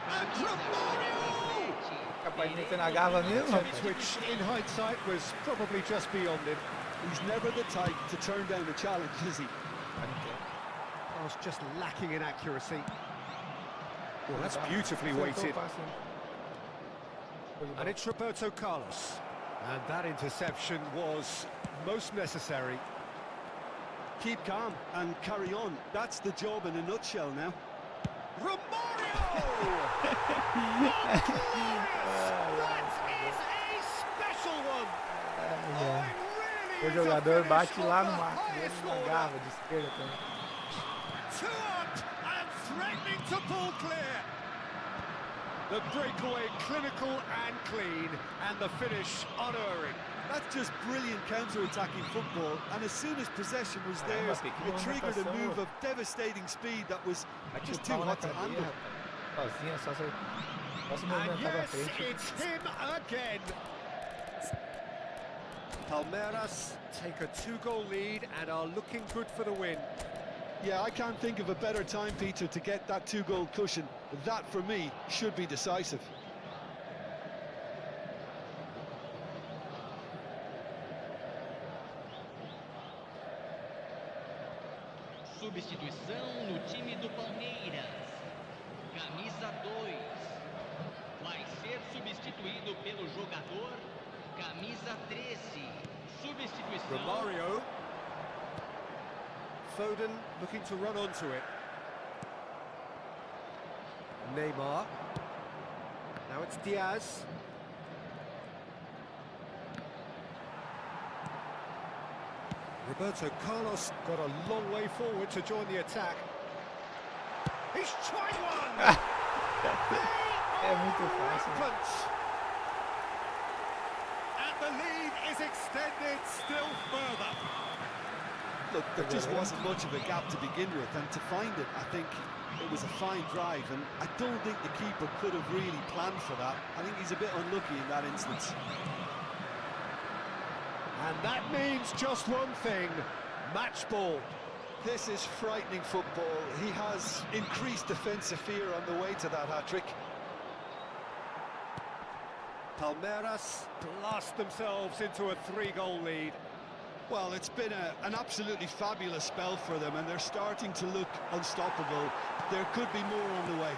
And Camisa Romario! 17, rapaz, ele metendo a garra mesmo, rapaz. Which, in hindsight, was probably just beyond him. He's never the type to turn down a challenge, is he? Was just lacking in accuracy. Well, that's beautifully weighted. And it's Roberto Carlos. And that interception was most necessary. Keep calm and carry on. That's the job in a nutshell now. Romario! That is a special one! O jogador bate lá no marco, na garra de esquerda também. Two up and threatening to pull clear. The breakaway clinical and clean, and the finish unerring. That's just brilliant counter-attacking football, and as soon as possession was theirs, it triggered a move of devastating speed that was just too hot to handle. And yes, it's him again. Palmeiras take a 2-goal lead and are looking good for the win. Yeah, I can't think of a better time, Peter, to get that 2-goal cushion. That, for me, should be decisive. Substituição no time do Palmeiras. Camisa 2. Vai ser substituído pelo jogador camisa 13. Substituição. Romario. Foden looking to run onto it. Neymar. Now it's Diaz. Roberto Carlos got a long way forward to join the attack. He's tried one! É muito fácil. And the lead is extended still further. Look, there just wasn't much of a gap to begin with, and to find it, I think it was a fine drive, and I don't think the keeper could have really planned for that. I think he's a bit unlucky in that instance. And that means just one thing, match ball. This is frightening football. He has increased defensive fear on the way to that hat-trick. Palmeiras blast themselves into a 3-goal lead. Well, it's been an absolutely fabulous spell for them, and they're starting to look unstoppable. There could be more on the way.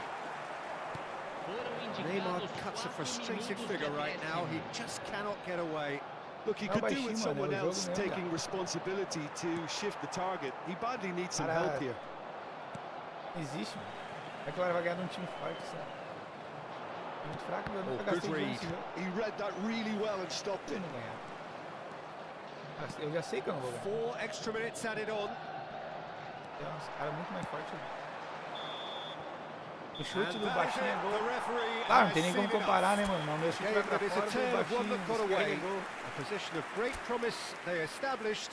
Neymar cuts a frustrated figure right now. He just cannot get away. Look, he could do with someone else taking responsibility to shift the target. He badly needs some help here. Existe, mano. É que vai ganhar de time forte, sabe? É muito fraco, eu nunca gastei read. He read that really well and stopped it. Eu já sei que eu não vou ganhar. 4 extra minutes added on. Tem uns caras muito mais fortes. O chute do baixinho é gol. Ah, não tem nem como comparar, né, mano? O meu chute vai pra fora, o baixinho é gol. A position of great promise they established,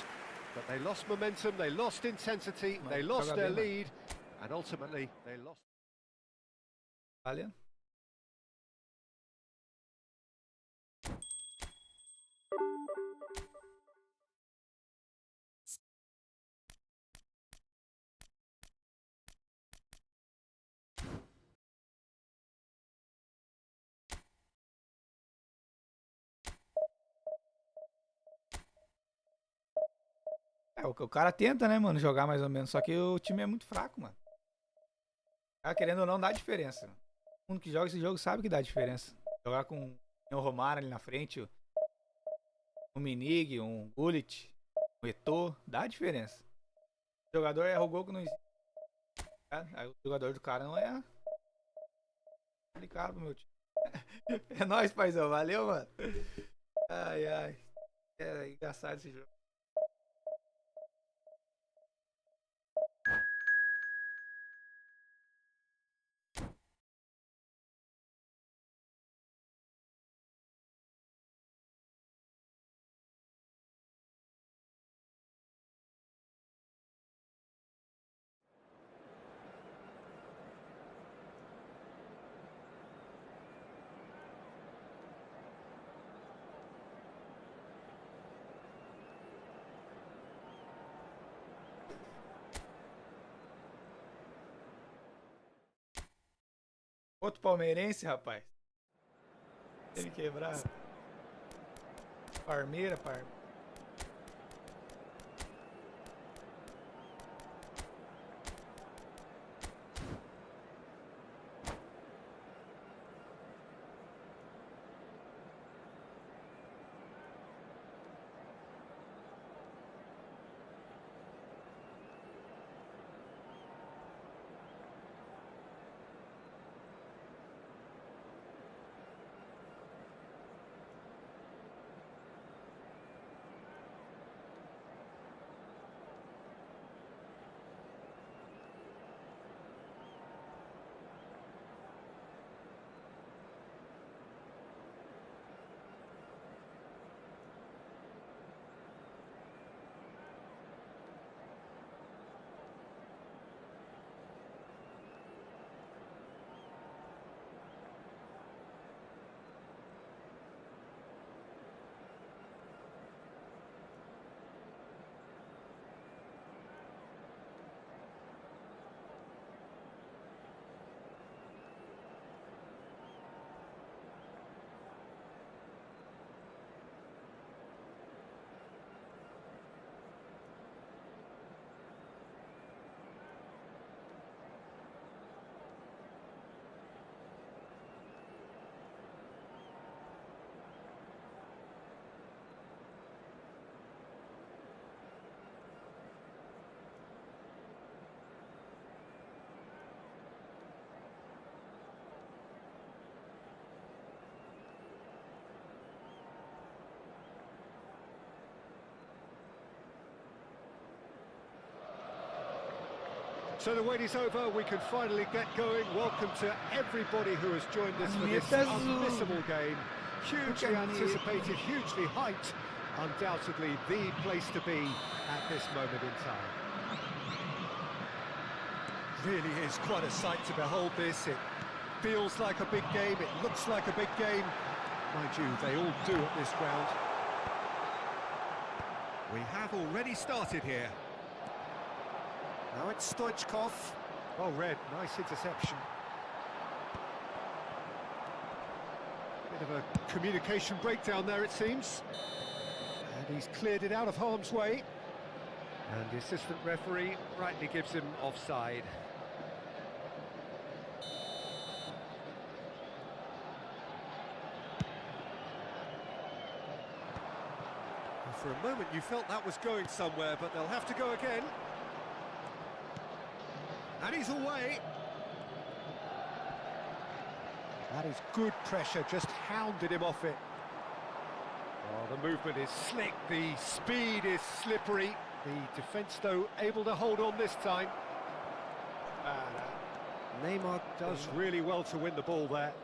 but they lost momentum, they lost intensity, they lost their lead, and ultimately they lost. Valeu. É, o cara tenta, né, mano, jogar mais ou menos, só que o time é muito fraco, mano. Cara, querendo ou não, dá diferença. Todo mundo que joga esse jogo sabe que dá diferença. Jogar com o Romário ali na frente, um Minig, um Gullit, um Eto'o, dá diferença. O jogador erra o gol que não existe. Aí o jogador do cara não erra. Complicado pro meu time. É nóis, paizão. Valeu, mano. Ai, ai. É engraçado esse jogo. Outro palmeirense, rapaz. Ele quebrar. Parmeira, parmeira. So the wait is over, we can finally get going. Welcome to everybody who has joined us for this unmissable game. Hugely anticipated, hugely hyped, undoubtedly the place to be at this moment in time. Really is quite a sight to behold this. It feels like a big game, it looks like a big game. Mind you, they all do at this ground. We have already started here. Now it's Stoichkov. Well read, nice interception. Bit of a communication breakdown there, it seems. And he's cleared it out of harm's way. And the assistant referee rightly gives him offside. And for a moment you felt that was going somewhere, but they'll have to go again. And he's away. That is good pressure, just hounded him off it. Oh, the movement is slick, the speed is slippery. The defence, though, able to hold on this time. Neymar does really well to win the ball there.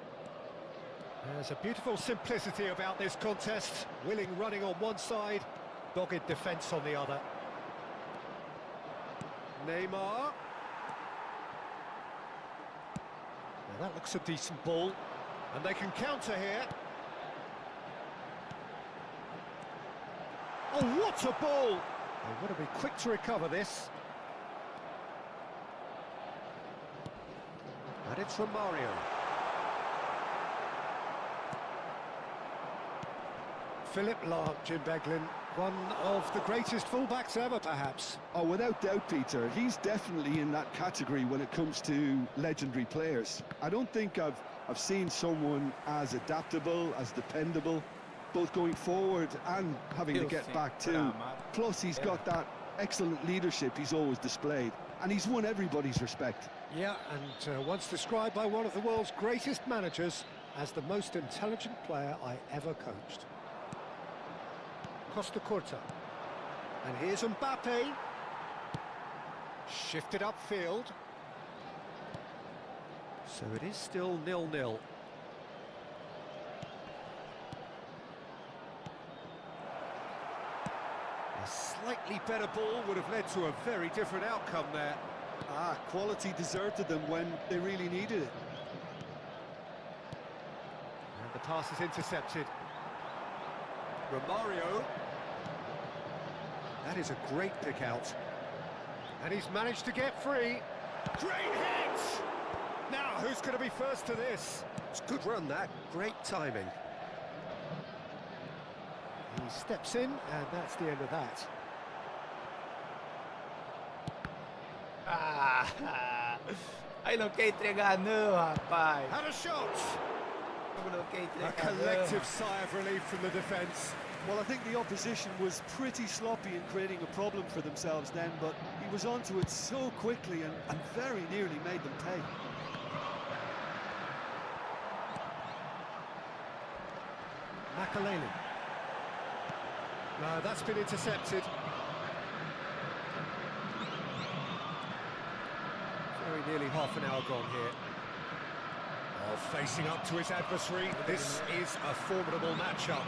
There's a beautiful simplicity about this contest. Willing running on one side, dogged defence on the other. Neymar. Now that looks a decent ball, and they can counter here. Oh, what a ball! They've got to be quick to recover this. And it's Romario. Philip Lahm, Jim Beglin, one of the greatest fullbacks ever, perhaps. Oh, without doubt, Peter, he's definitely in that category when it comes to legendary players. I don't think I've seen someone as adaptable, as dependable, both going forward and having to get back too. Plus, he's got that excellent leadership he's always displayed, and he's won everybody's respect. Yeah, and once described by one of the world's greatest managers as the most intelligent player I ever coached. Costa Curta. And here's Mbappe. Shifted upfield. So it is still 0-0. A slightly better ball would have led to a very different outcome there. Ah, quality deserted them when they really needed it. And the pass is intercepted. Romario. That is a great pick out. And he's managed to get free. Great hit! Now, who's going to be first to this? It's a good run, that. Great timing. He steps in, and that's the end of that. Ah, aí não quer entregar não, rapaz. And a shot! Não quer A entregar collective não. sigh of relief from the defence. Well, I think the opposition was pretty sloppy in creating a problem for themselves then, but he was onto it so quickly and very nearly made them pay. Makaleli. No, that's been intercepted. Very nearly half an hour gone here. Oh, facing up to his adversary, this is a formidable matchup.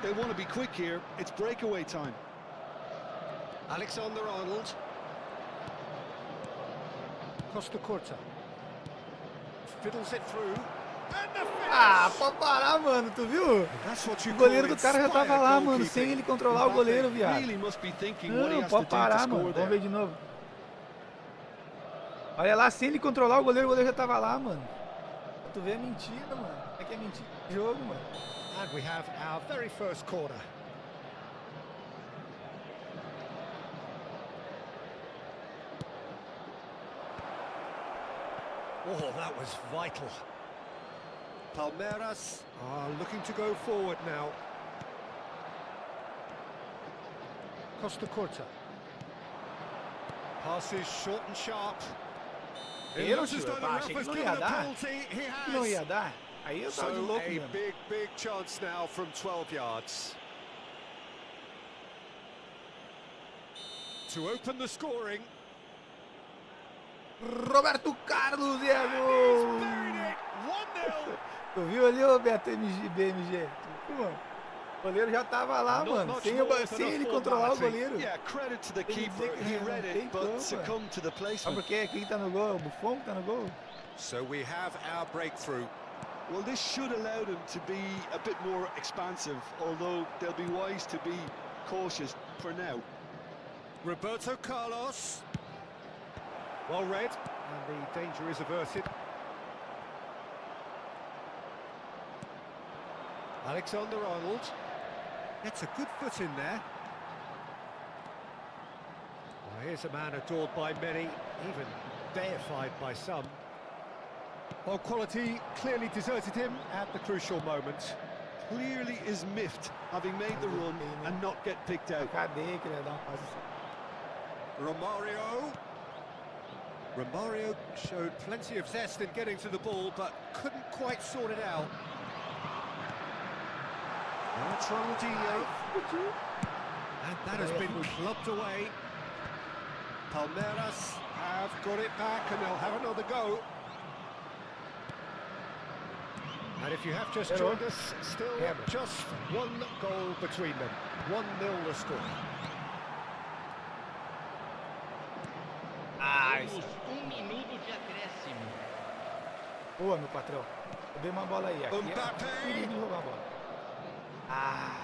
They want to be quick here. It's breakaway time. Alexander-Arnold. Costa Curta. Fiddles it through. And the finish! Ah, pode parar, mano, tu viu? That's what you O call goleiro do cara já tava inspired lá, mano, goalkeeping. sem ele controlar o goleiro, viado. Really must be thinking what he Não, has to pode do to parar, score mano. Vamos there. ver de novo. Olha lá, sem ele controlar o goleiro já tava lá, mano. Pra tu ver, é mentira, mano. É que é mentira de jogo, mano. And we have our very first corner. Oh, that was vital. Palmeiras are looking to go forward now. Costa Curta. Passes short and sharp. It looks as though the ref has given a penalty. He Que não ia has. dar? Aí eu tava de So louco a mesmo. big chance now from 12 yards. To open the scoring. Roberto Carlos e a He's gol! buried it. 1-0. Tu viu ali, ô Beto BMG? Tu viu, mano? O goleiro já tava lá, Not mano. much Sem, more than sem a ele controlar o formality. goleiro. Yeah, credit to the Tem que keeper. dizer que He não read tem it, como, but velho. succumbed to the Sabe placement. por quê? Quem tá no gol? O Buffon que tá no gol? So we have our breakthrough. Well, this should allow them to be a bit more expansive, although they'll be wise to be cautious for now. Roberto Carlos. Well read. And the danger is averted. Alexander-Arnold. Gets a good foot in there. Well, here's a man adored by many, even deified by some. Well, quality clearly deserted him at the crucial moment. Clearly is miffed, having made the run and not get picked out. Cadê que ele ia dar um passe assim? Romario. Romario showed plenty of zest in getting to the ball, but couldn't quite sort it out. Now it's Ronaldinho. And that has been clubbed away. Palmeiras have got it back and they'll have another go. And if you have just joined us, still just one goal between them. 1-0 the score. Ah, Temos minuto de acréscimo. boa, meu patrão. Eu dei uma bola aí. Aqui Mbappé. é de jogar a bola. Ah,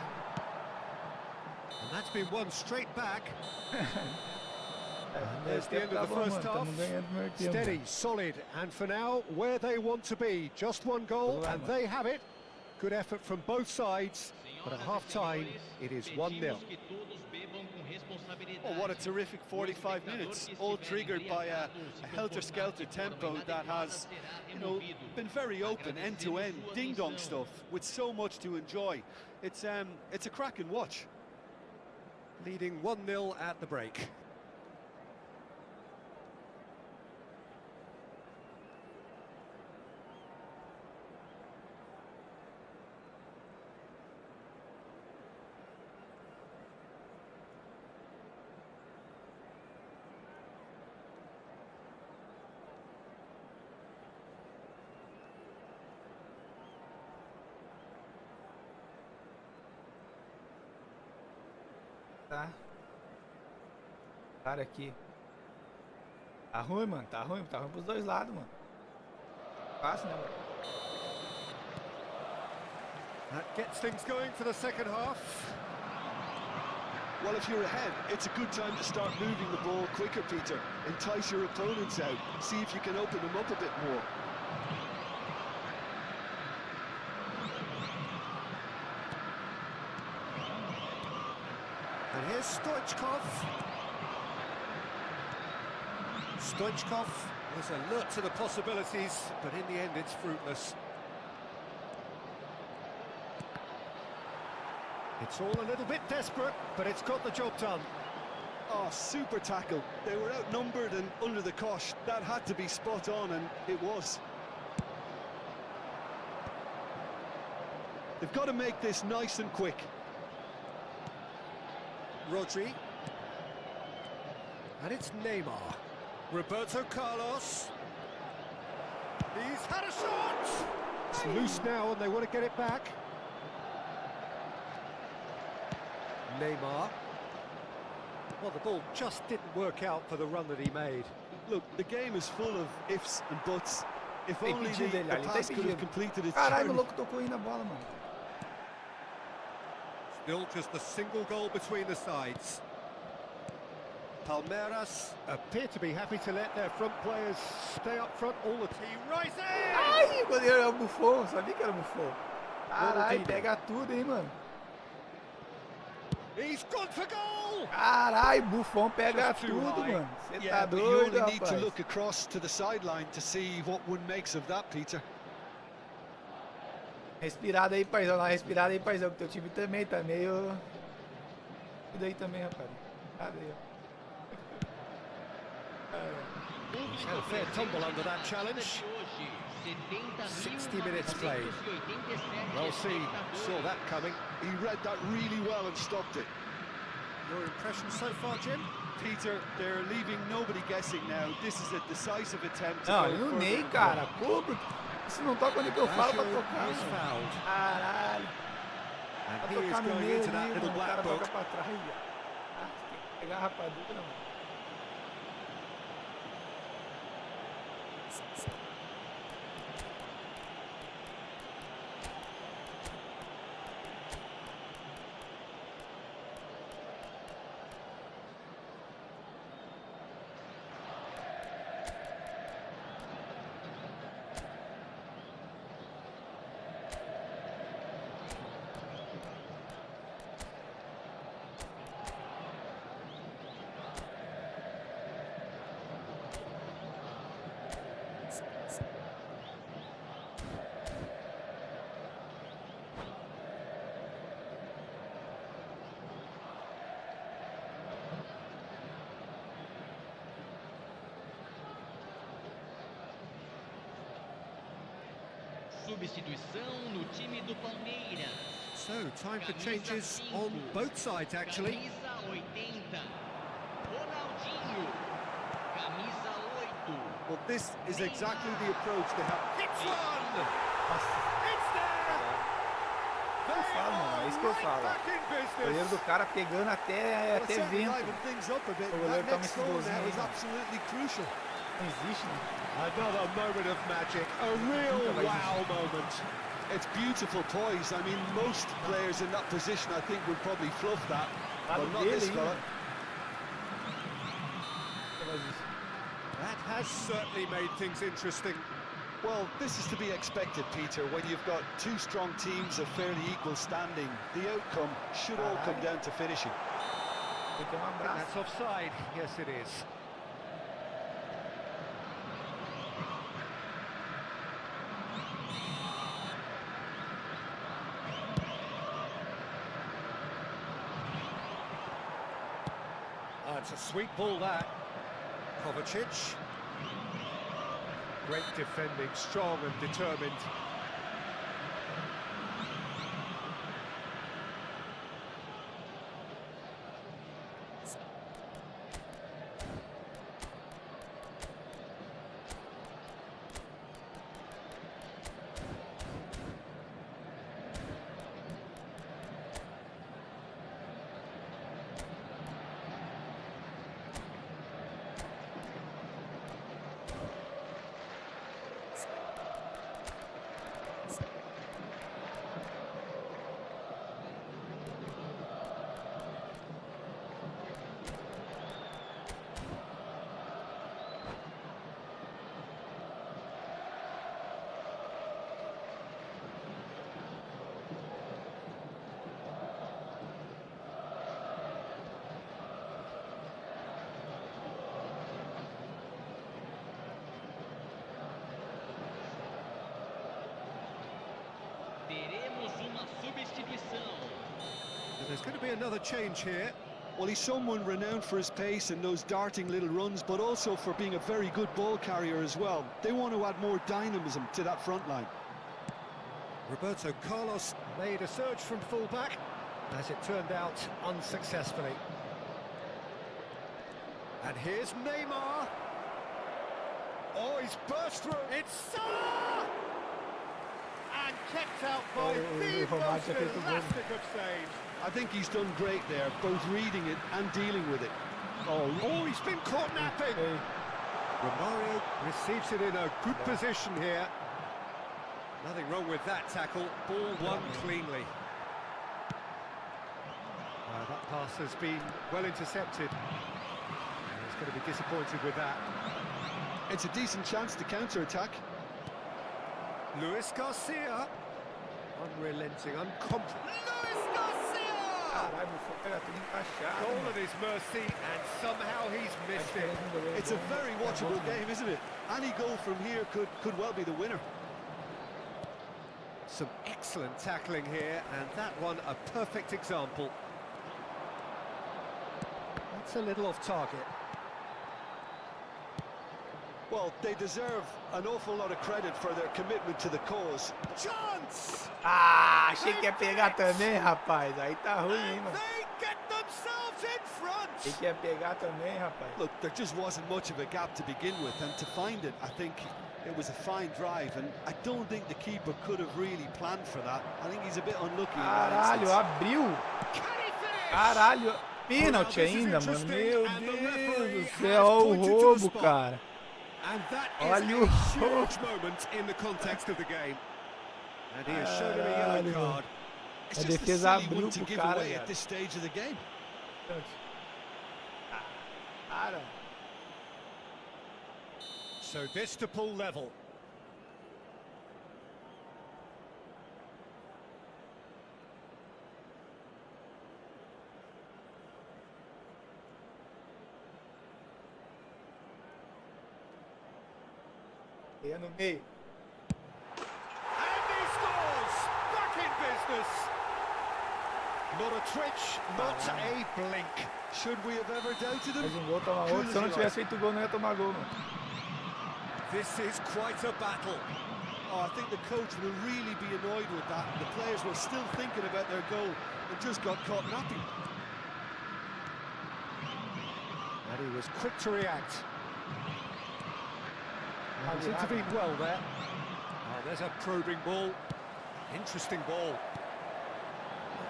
And that's been won straight back. there's the end of the first half. Steady, solid, and for now, where they want to be. Just one goal, and they have it. Good effort from both sides, but at half-time, it is 1-0. Oh, what a terrific 45 minutes, all triggered by a helter-skelter tempo that has, you know, been very open, end-to-end, ding-dong stuff, with so much to enjoy. It's a cracking watch. Leading 1-0 at the break. Tá. Cara aqui. Tá ruim, mano. Tá ruim pros dois lados, mano. Fácil, né, mano? That gets things going for the second half. Well, if you're ahead, it's a good time to start moving the ball quicker, Peter. Entice your opponents out. See if you can open them up a bit more. And here's Stoichkov. Stoichkov was alert to the possibilities, but in the end it's fruitless. It's all a little bit desperate, but it's got the job done. Oh, super tackle. They were outnumbered and under the cosh. That had to be spot on, and it was. They've got to make this nice and quick. Rodri. And it's Neymar. Roberto Carlos. He's had a shot! It's loose now and they want to get it back. Neymar. Well, the ball just didn't work out for the run that he made. Look, the game is full of ifs and buts. If Tem only pedido the dele ali, tem pass could have pedido. completed its Caralho, o journey. louco tocou aí na bola, mano. Still just a single goal between the sides. Palmeiras appear to be happy to let their front players stay up front all the time. Rising! Ai, o goleiro é o Buffon, sabia que era o Buffon. Caralho, pega tudo, hein, mano. He's gone for goal! Caralho, Buffon pega Just too tudo, high. mano. Você Yeah, tá but you doido, only need to rapaz. look across to the sideline to see what one makes of that, Peter. Respirada aí, paizão. Dá uma respirada aí, paizão. Que teu time também tá meio... Tudo aí também, rapaz. Nada aí, ó. He's had a fair tumble under that challenge. 60 minutes played. Well seen, saw that coming. He read that really well and stopped it. Your impression so far, Jim? Peter, they're leaving nobody guessing now. This is a decisive attempt to Não, go ali no further Ney, and cara. Pô, se não toca onde que eu falo pra tocar, is mano. fouled. Caralho. And Pra he is tocar no going meio into that ali, little mano. O cara black book. toca pra trás. Ah, tem que pegar a rapadura, mano. Substituição no time do Palmeiras. So, time for changes on both sides, actually. Camisa 80. Ronaldinho. Camisa 8. Well, this is exactly the approach they have. It's one! It's there! Eu falo, mano. É isso que eu falo. Back in O business. goleiro do cara pegando até Well, certainly vento. liven things up a bit. O goleiro That toma next esse goal golzinho now aí, is mano. absolutely crucial. Não existe, né? Another moment of magic. A real Nunca vai wow moment. It's beautiful poise. I mean, most players in that position, I think, would probably fluff that. Lado But not dele this ainda. fella. Nunca faz isso. That has certainly made things interesting. Well, this is to be expected, Peter. When you've got two strong teams of fairly equal standing, the outcome should all come down to finishing. Tem que ter um abraço. That's offside. Yes, it is. It's a sweet ball, that. Kovacic. Great defending, strong and determined. substituição. And there's going to be another change here. Well, he's someone renowned for his pace and those darting little runs, but also for being a very good ball carrier as well. They want to add more dynamism to that front line. Roberto Carlos made a surge from full-back, as it turned out unsuccessfully. And here's Neymar. Oh, he's burst through. It's Salah! And kept out by the most elastic of saves. I think he's done great there, both reading it and dealing with it. Oh, he's been caught napping. Romario receives it in a good position here. Nothing wrong with that tackle. Ball won cleanly. That pass has been well intercepted. And he's going to be disappointed with that. It's a decent chance to counter-attack. Luis Garcia. Unrelenting, Luis Garcia! Caralho, o fogo era tudo encaixado. Goal mano. at his mercy, and somehow he's missed it. It's a very watchable game, isn't it? Any goal from here could well be the winner. Some excellent tackling here, and that one a perfect example. That's a little off target. Well, they deserve an awful lot of credit for their commitment to the cause. Chance! Ah, achei que ia pegar também, rapaz. Aí tá ruim, hein, mano. They get themselves in front! Achei que ia pegar também, rapaz. Look, there just wasn't much of a gap to begin with, and to find it, I think it was a fine drive, and I don't think the keeper could have really planned for that. I think he's a bit unlucky in that Caralho, instance. abriu. Can he finish? Caralho. Pênalti ainda, mano. Meu Deus do céu, olha o roubo, cara. And that Olha is o a huge moment in the context of the game. And he has shown him a yellow Caralho. card. It's A just a defesa silly abriu one to pro give cara, away cara. at this stage of the game. Cara. So this to pull level. Ia no meio. And he scores! Back in business! Not a twitch, not a blink. Should we have ever doubted him? Faz gol, toma outro. Se eu não tivesse feito gol, não ia tomar gol, mano. This is quite a battle. Oh, I think the coach will really be annoyed with that. The players were still thinking about their goal and just got caught napping. And he was quick to react. And he's intervened well there. Oh, there's a probing ball. Interesting ball.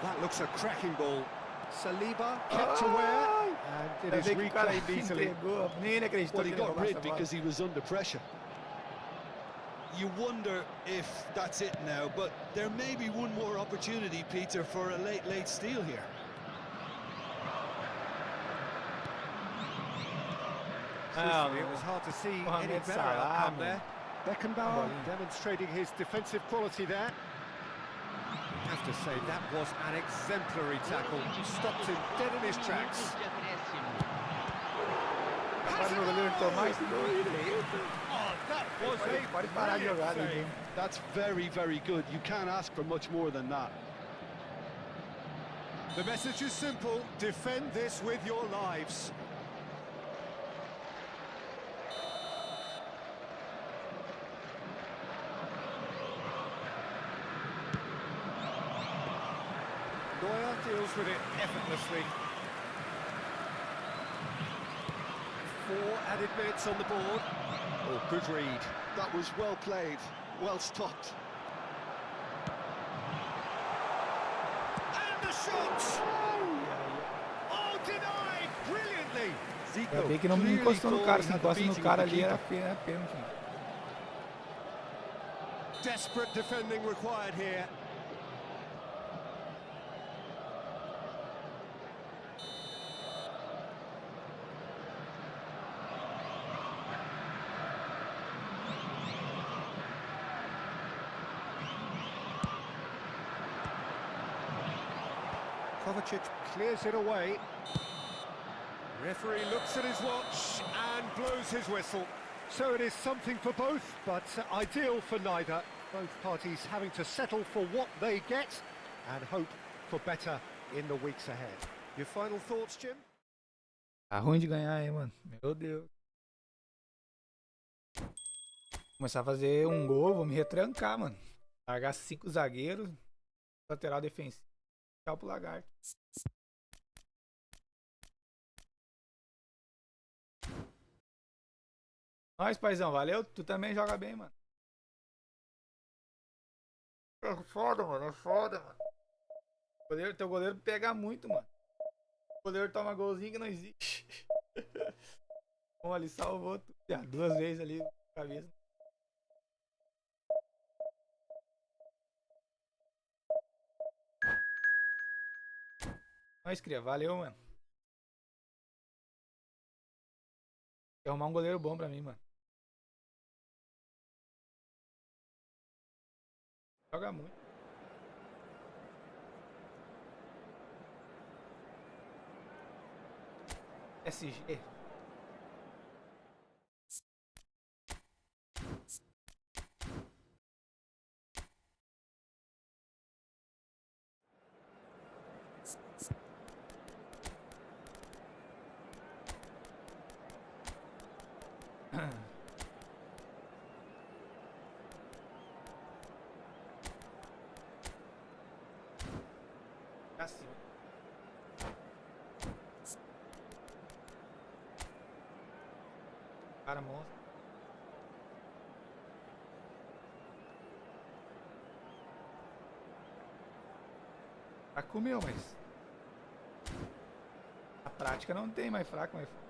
That looks a cracking ball. Saliba kept aware, and it is Ainda bem que o cara reclaimed se easily. entregou. Nem ele acreditou Well, que he ele ia got roubar rid essa bola. because he was under pressure. You wonder if that's it now, but there may be one more opportunity, Peter, for a late steal here. Truthfully, it was hard to see any Mohamed better Salah, outcome man. there. Beckenbauer demonstrating his defensive quality there. I have to say, that was an exemplary tackle. Stopped him dead in his tracks. De acréscimo. Capaz do goleiro tomar esse gol aí, né? Oh, that was a Pode parar de jogar, brilliant né? save. That's very, very good. You can't ask for much more than that. The message is simple: defend this with your lives. Neuer deals with it effortlessly. 4 added minutes on the board. Oh, good read. That was well played, well stopped. And the shot! Oh, denied brilliantly! Ainda bem que não me clearly encostou no thought cara. he Se had the encosta no beating cara of the ali, era keeper. pênalti. Desperate defending required here. Kovacic clears it away. Referee looks at his watch and blows his whistle. So it is something for both, but ideal for neither. Both parties having to settle for what they get, and hope for better in the weeks ahead. Your final thoughts, Jim? Tá ruim de ganhar, hein, mano. Meu Deus. Começar a fazer um gol, vou me retrancar, mano. Largar 5 zagueiros, lateral defensivo. Tchau pro Lagarto. Nós, paizão, valeu? Tu também joga bem, mano. É foda, mano. É foda, mano. Teu goleiro pega muito, mano. O goleiro toma golzinho que não existe. Bom, ali salvou tu. 2 vezes ali, cabeça. Nós, cria. Valeu, mano. Tem que arrumar um goleiro bom pra mim, mano. Joga muito. SG. Assim. Cara, monstro. Fraco meu, mas a prática não tem mais fraco, mas não.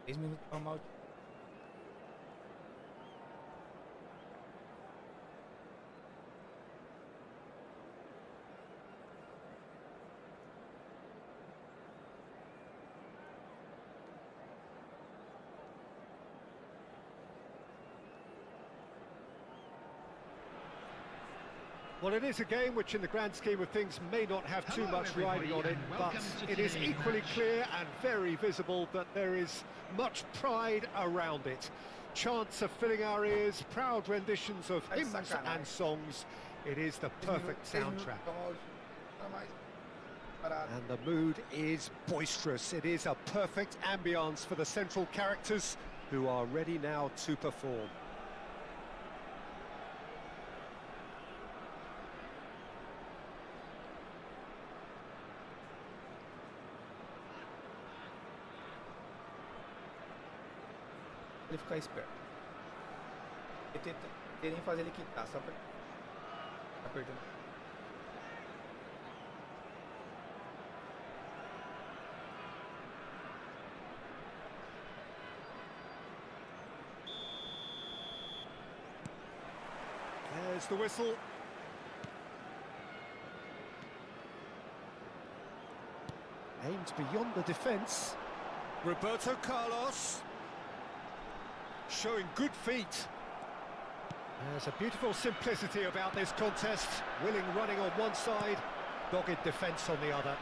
10 minutos pra mal. Well, it is a game which in the grand scheme of things may not have too much riding on it, but it is equally clear and very visible that there is much pride around it. Chants are filling our ears, proud renditions of hymns and songs. It is the perfect soundtrack. And the mood is boisterous. It is a perfect ambience for the central characters who are ready now to perform. Ele ficar esperto. Ele nem fazer ele quitar, só pra... Tá perdendo. There's the whistle. Aimed beyond the defence. Roberto Carlos. Showing good feet. There's a beautiful simplicity about this contest. Willing running on one side, dogged defence on the other.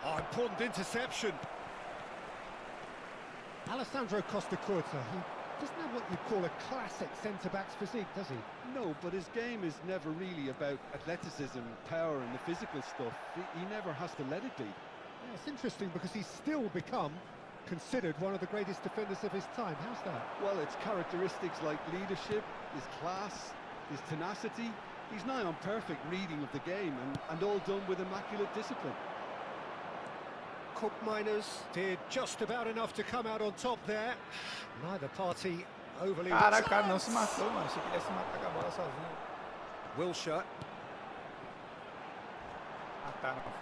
Oh, important interception. Alessandro Costa Curta, he doesn't have what you'd call a classic centre-back's physique, does he? No, but his game is never really about athleticism, power and the physical stuff. He never has to let it be. Yeah, it's interesting because he's still become considered one of the greatest defenders of his time. How's that? Well, it's characteristics like leadership, his class, his tenacity. He's nigh on perfect reading of the game and all done with immaculate discipline. Cook Miners did just about enough to come out on top there. Neither party overly... Cara, o cara não se matou, mano. Se queria se matar com a bola sozinho. Wilshere. Ah, tá, não foi.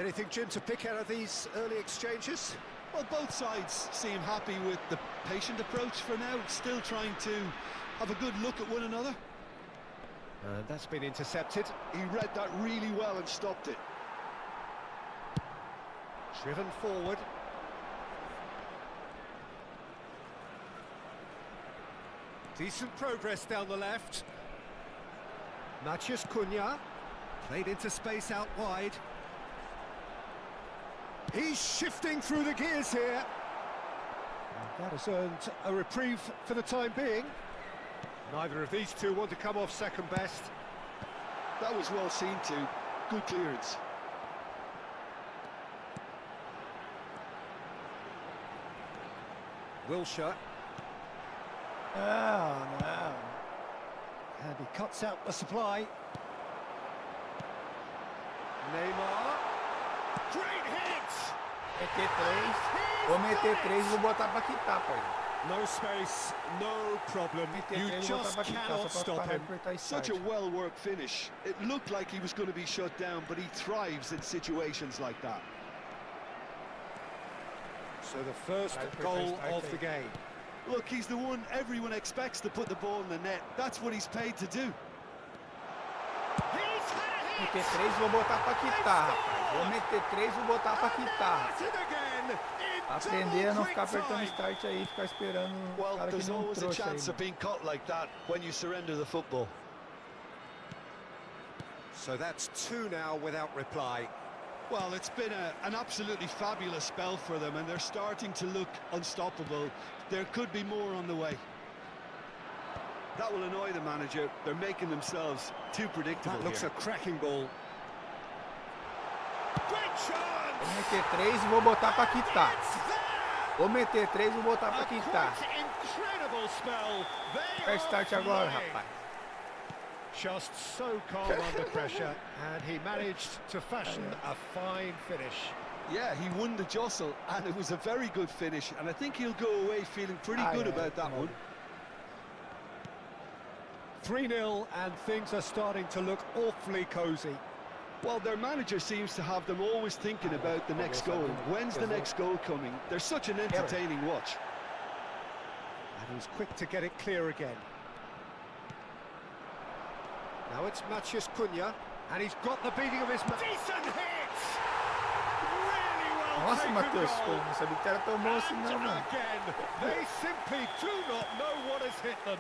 Anything, Jim, to pick out of these early exchanges? Well, both sides seem happy with the patient approach for now, still trying to have a good look at one another. That's been intercepted. He read that really well and stopped it. Driven forward. Decent progress down the left. Matheus Cunha. Played into space out wide. He's shifting through the gears here. And that has earned a reprieve for the time being. Neither of these two want to come off second best. That was well seen too. Good clearance. Wilshere. Não, não. And he cuts out the supply. Neymar. Great hit! Meter 3. Vou meter 3 e vou botar pra quitar, pai. No space, no problem. You just cannot stop him. Such a well-worked finish. It looked like he was going to be shut down, but he thrives in situations like that. So the first goal of the game. Look, he's the one everyone expects to put the ball in the net. That's what he's paid to do. Meter 3 e vou botar pra quitar, rapaz. Vou meter 3 e vou botar pra quitar. Aprender a não ficar apertando start aí, ficar esperando o cara que there's não always a trouxe aí. chance of being caught like that when you surrender the football. So that's 2 now without reply. Well, it's been an absolutely fabulous spell for them, and they're starting to look unstoppable. There could be more on the way. That will annoy the manager. They're making themselves too predictable. That looks here. a cracking ball. Great chance! Vou meter 3 e vou botar pra quitar. Vou meter 3 e vou botar pra quitar. Incredible spell. First start agora, rapaz. Just so calm under pressure, and he managed to fashion a fine finish. Yeah, he won the jostle, and it was a very good finish, and I think he'll go away feeling pretty good about that one. 3-0, and things are starting to look awfully cosy. Well, their manager seems to have them always thinking about the next goal. When's the next goal coming? They're such an entertaining watch. And he's quick to get it clear again. Now it's Matheus Cunha, and he's got the beating of his... Decent hit! Really well Nossa, taken Matheus, goal. não sabia que era tão bom assim não, mano. Again, they simply do not know what has hit them.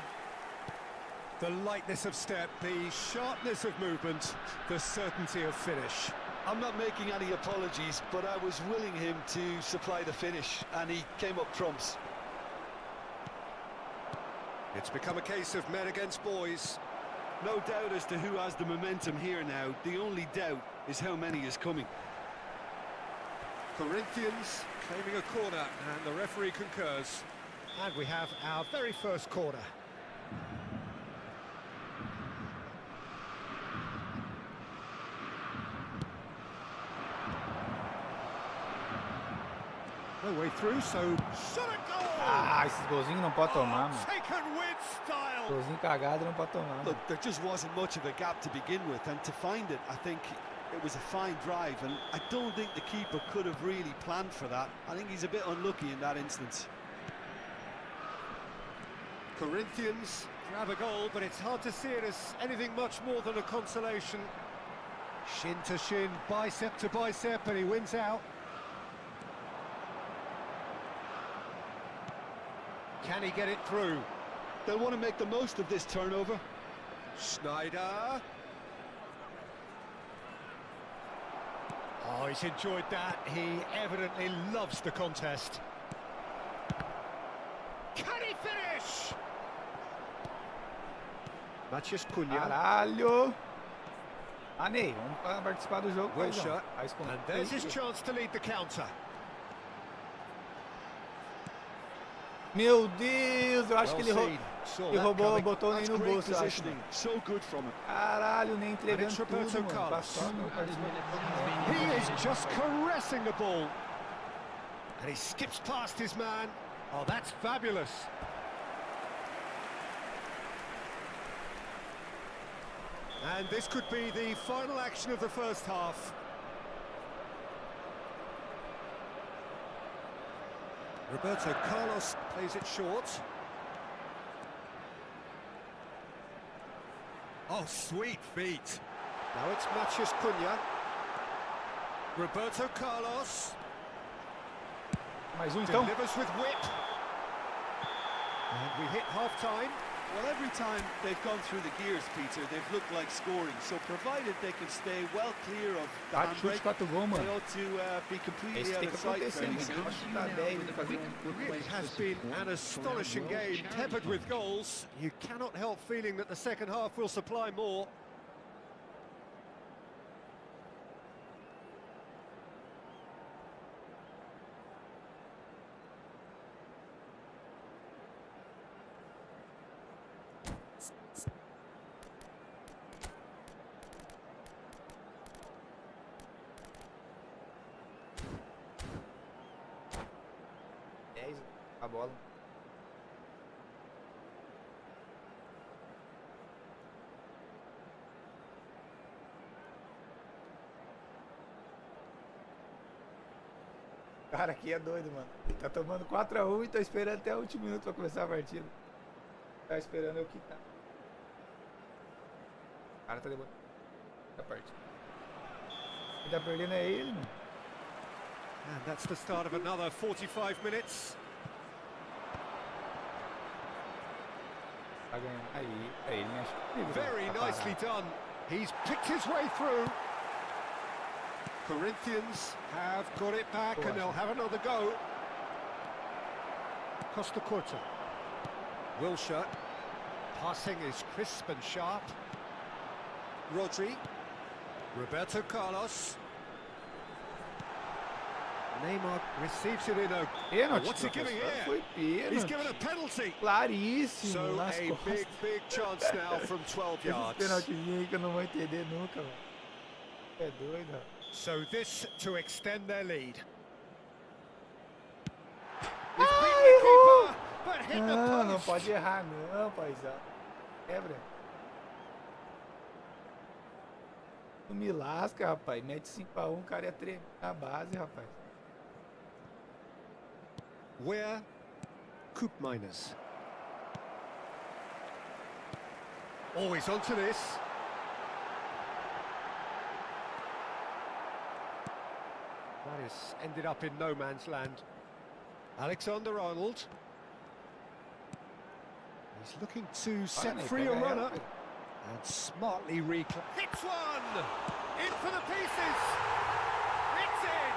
The lightness of step, the sharpness of movement, the certainty of finish. I'm not making any apologies, but I was willing him to supply the finish, and he came up trumps. It's become a case of men against boys. No doubt as to who has the momentum here now. The only doubt is how many is coming. Corinthians claiming a corner, and the referee concurs. And we have our very first corner. No way through, so shot a goal! Ah, esses golzinhos não pode tomar, mano. Taken with style. Golzinho cagado não pode tomar, mano. Look, there just wasn't much of a gap to begin with, and to find it, I think it was a fine drive, and I don't think the keeper could have really planned for that. I think he's a bit unlucky in that instance. Corinthians grab a goal, but it's hard to see it as anything much more than a consolation. Shin to shin, bicep to bicep, and he wins out. Can he get it through? They'll want to make the most of this turnover. Schneider. Oh, he's enjoyed that. He evidently loves the contest. Can he finish? Matias Cunha. Caralho! Ah, Ney, vamos participar do jogo. Well paizão. shot. Faz com- And there's his chance to lead the counter. Meu Deus, eu acho que ele, Saw ele that roubou, coming. botou o Ney That's no great bolso, eu acho. positioning. So good from him. Caralho, nem And entregando it's tudo, Roberto mano. Carlos. Passando, He is just caressing the ball. And he skips past his man. Oh, that's fabulous. And this could be the final action of the first half. Roberto Carlos plays it short. Oh, sweet feet. Now it's Matias Cunha. Roberto Carlos Mais então. delivers with whip. And we hit half-time. Well, every time they've gone through the gears, Peter, they've looked like scoring. So provided they can stay well clear of the Tá de chute, handbrake, 4 gols, they mano. ought to be completely Esse out tem que of sight acontecer, fairly mano. soon. Pode chutar 10 e fazer It has been an astonishing game, peppered with goals. You cannot help feeling that the second half will supply more. A bola. Cara, aqui é doido, mano. Tá tomando 4-1 e tô esperando até o último minuto pra começar a partida. Tá esperando eu quitar. O cara tá demorando a partida. Quem tá perdendo é ele, mano. And that's the start of another 45 minutes. Tá ganhando. Aí ele mexe. Very nicely done. He's picked his way through. Corinthians have got it back and they'll have another go. Costa Curta. Wilshere. Passing is crisp and sharp. Rodri. Roberto Carlos. Neymar receives it in a... Pênalti, What's he giving professor. here? Foi He's pênalti. given a penalty. Claríssimo, So nas a costas. big chance now from 12 Esses yards. penaltizinhos aí que eu não vou entender nunca, mano. É doido, ó. So this to extend their lead. Errou! But hit the Não, não post. pode errar não, paizão. Quebra. Não me lasca, rapaz. Mete 5-1, o cara ia tremer na base, rapaz. We're Coop Miners. Always onto this. That is ended up in no man's land. Alexander-Arnold. He's looking to set Olha, free a pega ela, runner. filho. And smartly hits one! In for the pieces! It's in!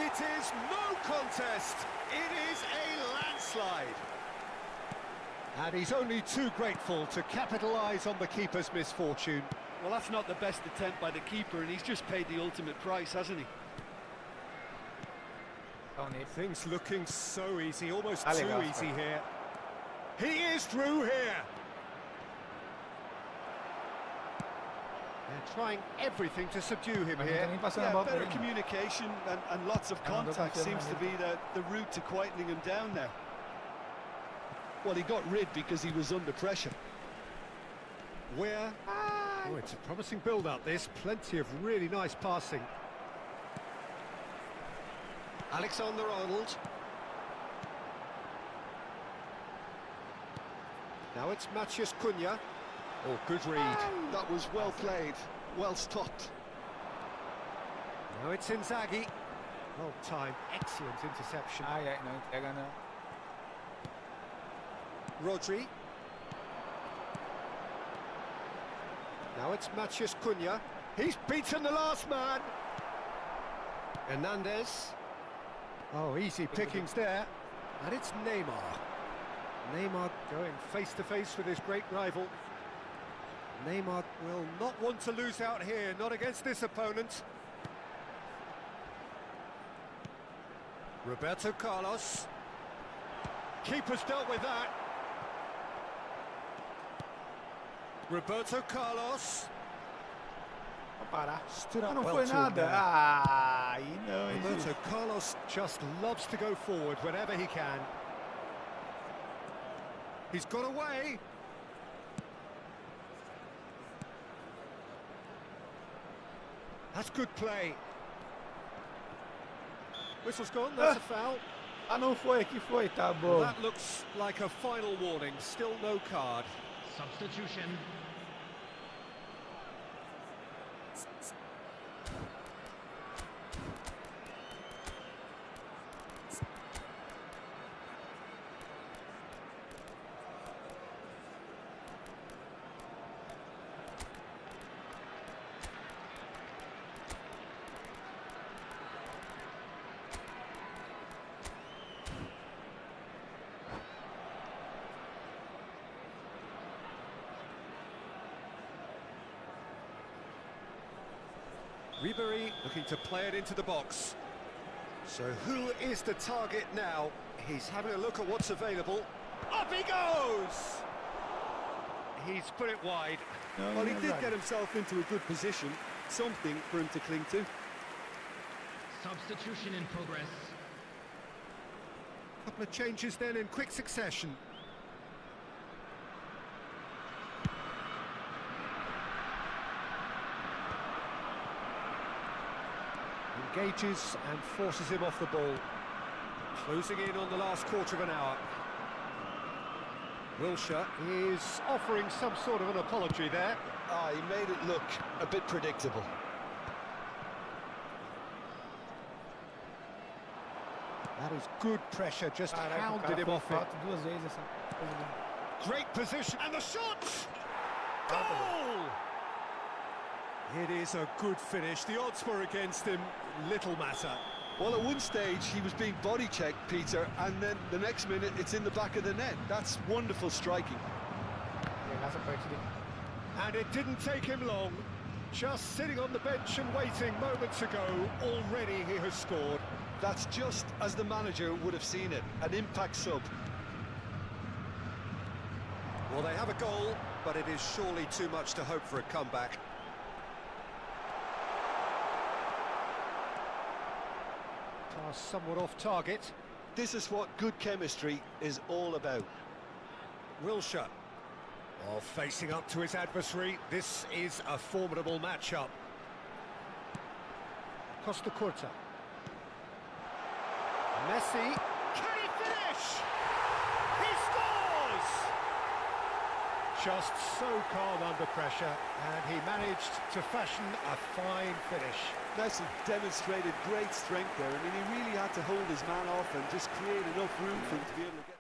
It is no contest! It is a landslide! And he's only too grateful to capitalise on the keeper's misfortune. Well, that's not the best attempt by the keeper, and he's just paid the ultimate price, hasn't he? Tony. Things looking so easy, almost Ah, too legal, easy cara. here. He is through here! They're trying everything to subdue him Mas não here. tá nem passando a Yeah, bola pra better ele. communication and lots of I don't know contact if I'm seems to feeling be the route to quietening him down now. Well, he got rid because he was under pressure. Where? Oh, it's a promising build-up, this. Plenty of really nice passing. Alexander-Arnold. Now it's Matias Cunha. Oh, good read. That was well played, well stopped. Now it's Inzaghi. Well timed, excellent interception. Ai, ai, não entrega não. Rodri. Now it's Matheus Cunha. He's beaten the last man. Hernandez. Oh, easy pickings there. And it's Neymar. Neymar going face-to-face with his great rival. Neymar will not want to lose out here, not against this opponent. Roberto Carlos. Keeper's dealt with that. Roberto Carlos. Parar. Stood up Não well foi to him nada. there. Ah, aí não, hein, Roberto juiz. Carlos just loves to go forward whenever he can. He's got away. That's good play. Whistle's gone, that's a foul. Ah, não foi, aqui foi, tá Well, bom. that looks like a final warning, still no card. Substitution. Ribery looking to play it into the box. So who is the target now? He's having a look at what's available. Up he goes! He's put it wide. Não, Well, he não did vai. get himself into a good position, something for him to cling to. Substitution in progress. Couple of changes then in quick succession. Engages and forces him off the ball. Closing in on the last quarter of an hour. Wilshere is offering some sort of an apology there. Ah, he made it look a bit predictable. That is good pressure, just Caraca, o hounded cara him foi off it. falta duas vezes essa coisa do- Great position, and the shot! Goal! It is a good finish. The odds were against him, little matter. Well, at one stage, he was being body-checked, Peter, and then the next minute, it's in the back of the net. That's wonderful striking. Pegar essa partida aqui. And it didn't take him long. Just sitting on the bench and waiting moments ago, already he has scored. That's just as the manager would have seen it, an impact sub. Well, they have a goal, but it is surely too much to hope for a comeback. Pass somewhat off target. This is what good chemistry is all about. Wilshere. Oh, facing up to his adversary. This is a formidable matchup. Costa Curta. Messi. Can he finish? He scores! Just so calm under pressure, and he managed to fashion a fine finish. Messi demonstrated great strength there. I mean, he really had to hold his man off and just create enough room for him to be able to get...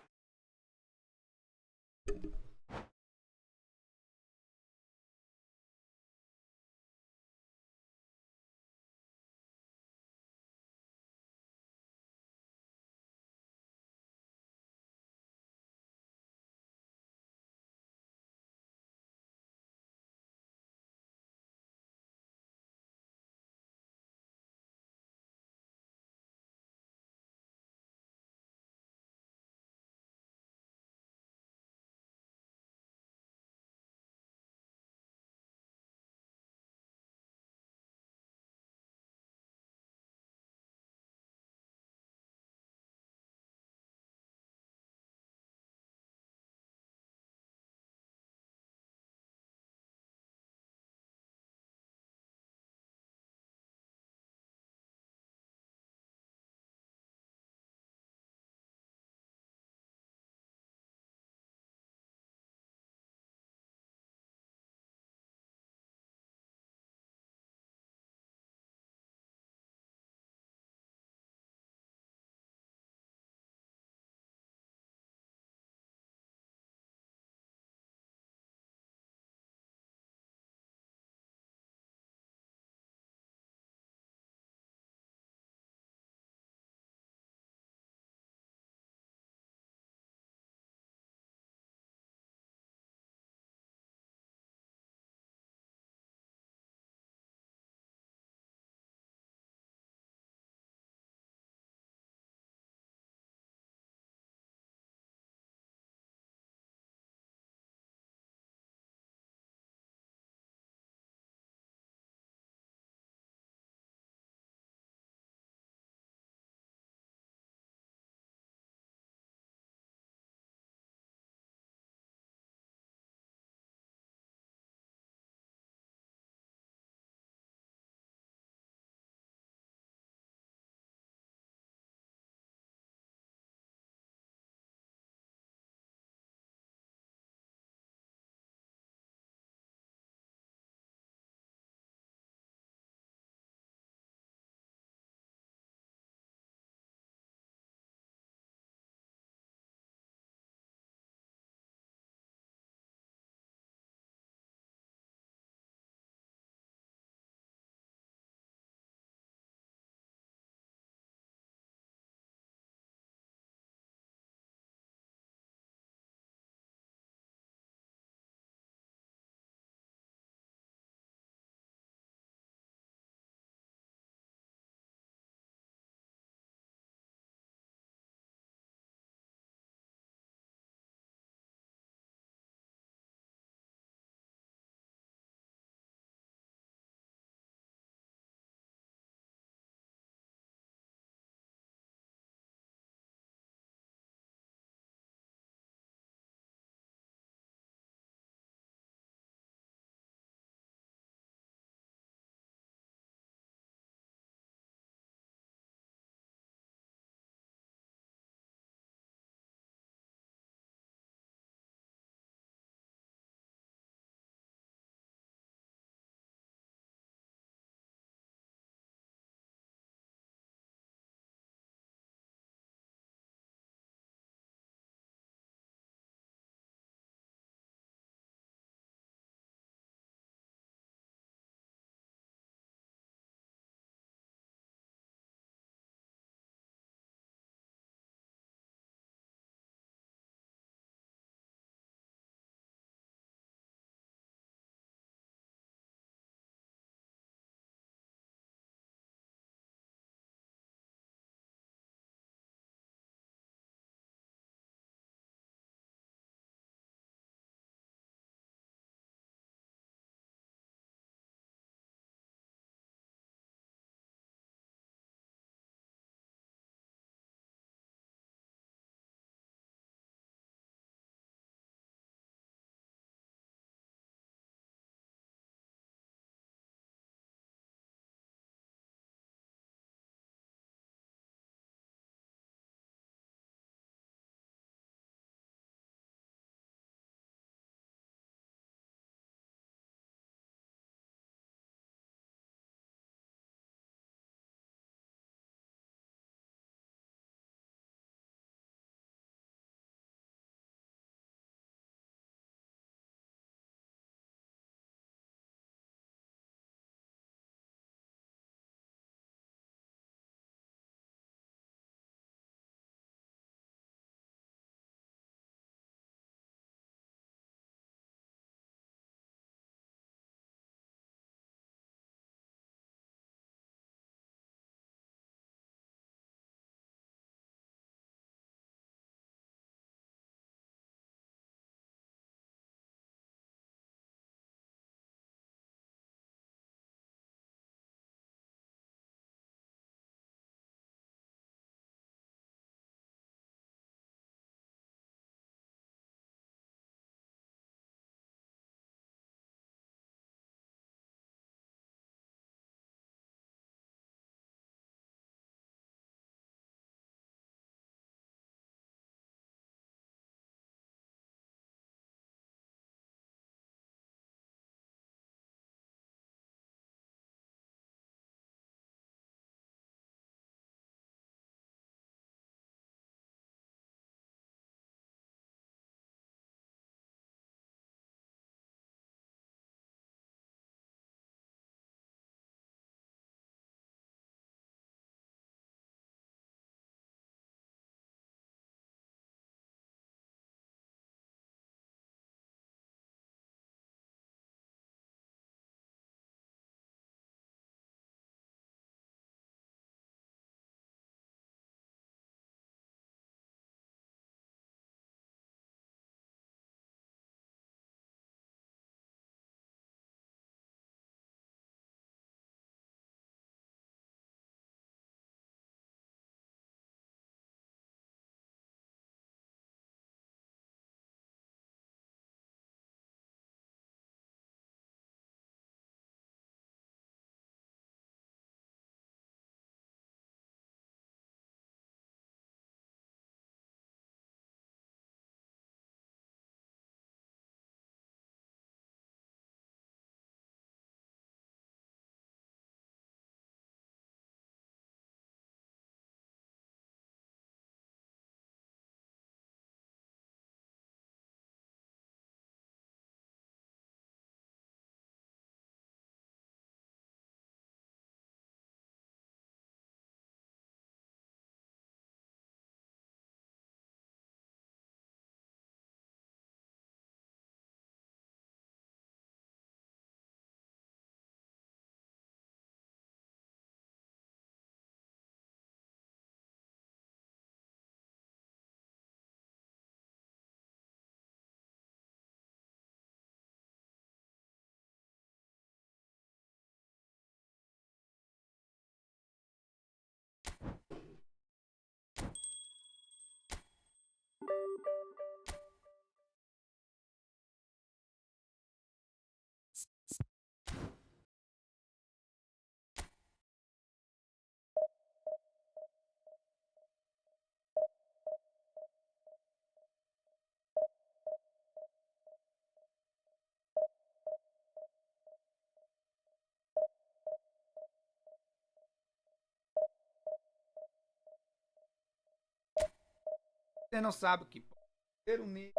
Você não sabe o que pode ter um nível.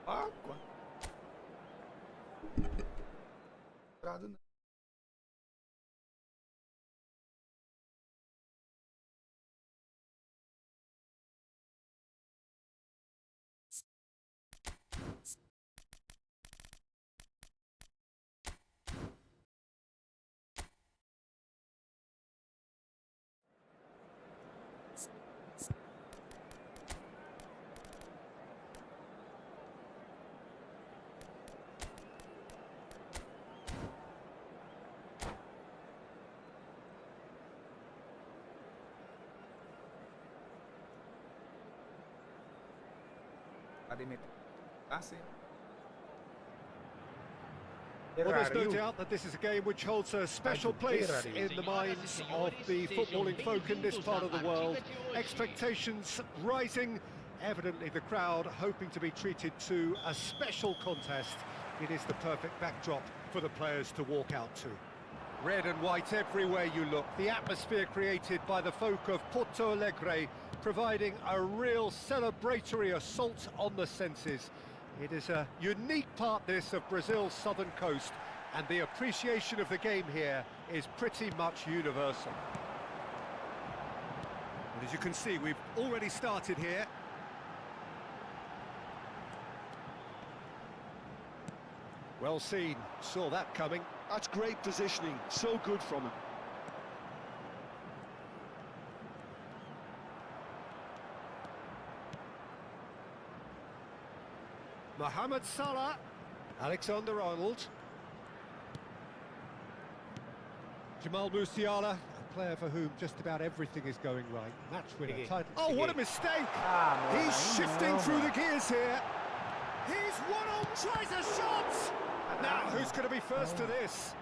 Água. Não. Well, there's no doubt that this is a game which holds a special place in the minds of the footballing folk in this part of the world. Expectations rising, evidently the crowd hoping to be treated to a special contest. It is the perfect backdrop for the players to walk out to. Red and white everywhere you look, the atmosphere created by the folk of Porto Alegre, providing a real celebratory assault on the senses. It is a unique part, this, of Brazil's southern coast, and the appreciation of the game here is pretty much universal. And as you can see, we've already started here. Well seen, saw that coming. That's great positioning, so good from him. Mohamed Salah, Alexander-Arnold, Jamal Musiala, a player for whom just about everything is going right. Match winner, title. Oh, what a mistake! He's shifting through the gears here. He's one-on, tries a shot! Now, who's going to be first to this?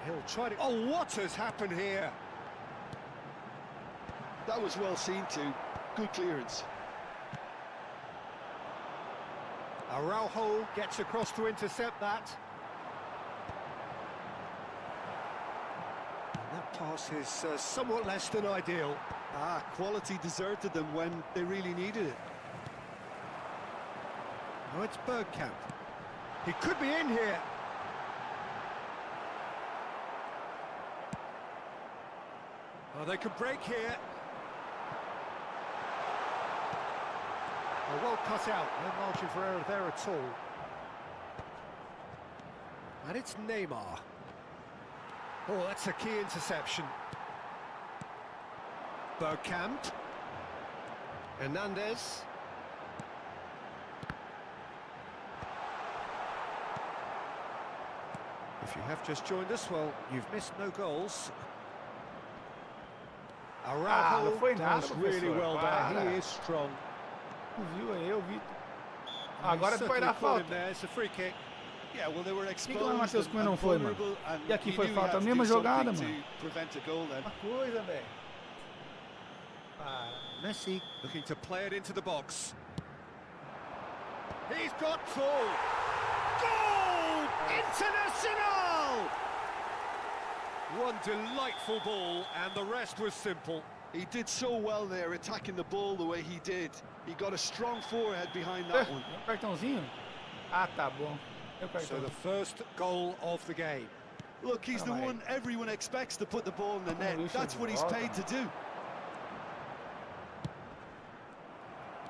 He'll try to... Oh, what has happened here? That was well seen too. Good clearance. Araujo gets across to intercept that. And that pass is somewhat less than ideal. Quality deserted them when they really needed it. Oh, it's Bergkamp. He could be in here. Oh, they could break here. Oh, well cut out, no margin for error there at all. And it's Neymar. Oh, that's a key interception. Bergkamp. Hernandez. If you have just joined us, well, you've missed no goals. Araujo does really well there, he is strong. Viu aí, eu vi. Agora foi na falta. It's a free kick. Yeah, well, they were exposed. Por que o Matheus Cunha não foi, mano? E aqui foi falta, a mesma jogada, mano. Uma coisa, velho. Messi looking to play it into the box. He's got full. Goal! International! One delightful ball, and the rest was simple. He did so well there, attacking the ball the way he did. He got a strong forehead behind that one. Cartãozinho? Ah, tá bom. So the first goal of the game. Look, he's the one everyone expects to put the ball in the net. That's what he's paid to do.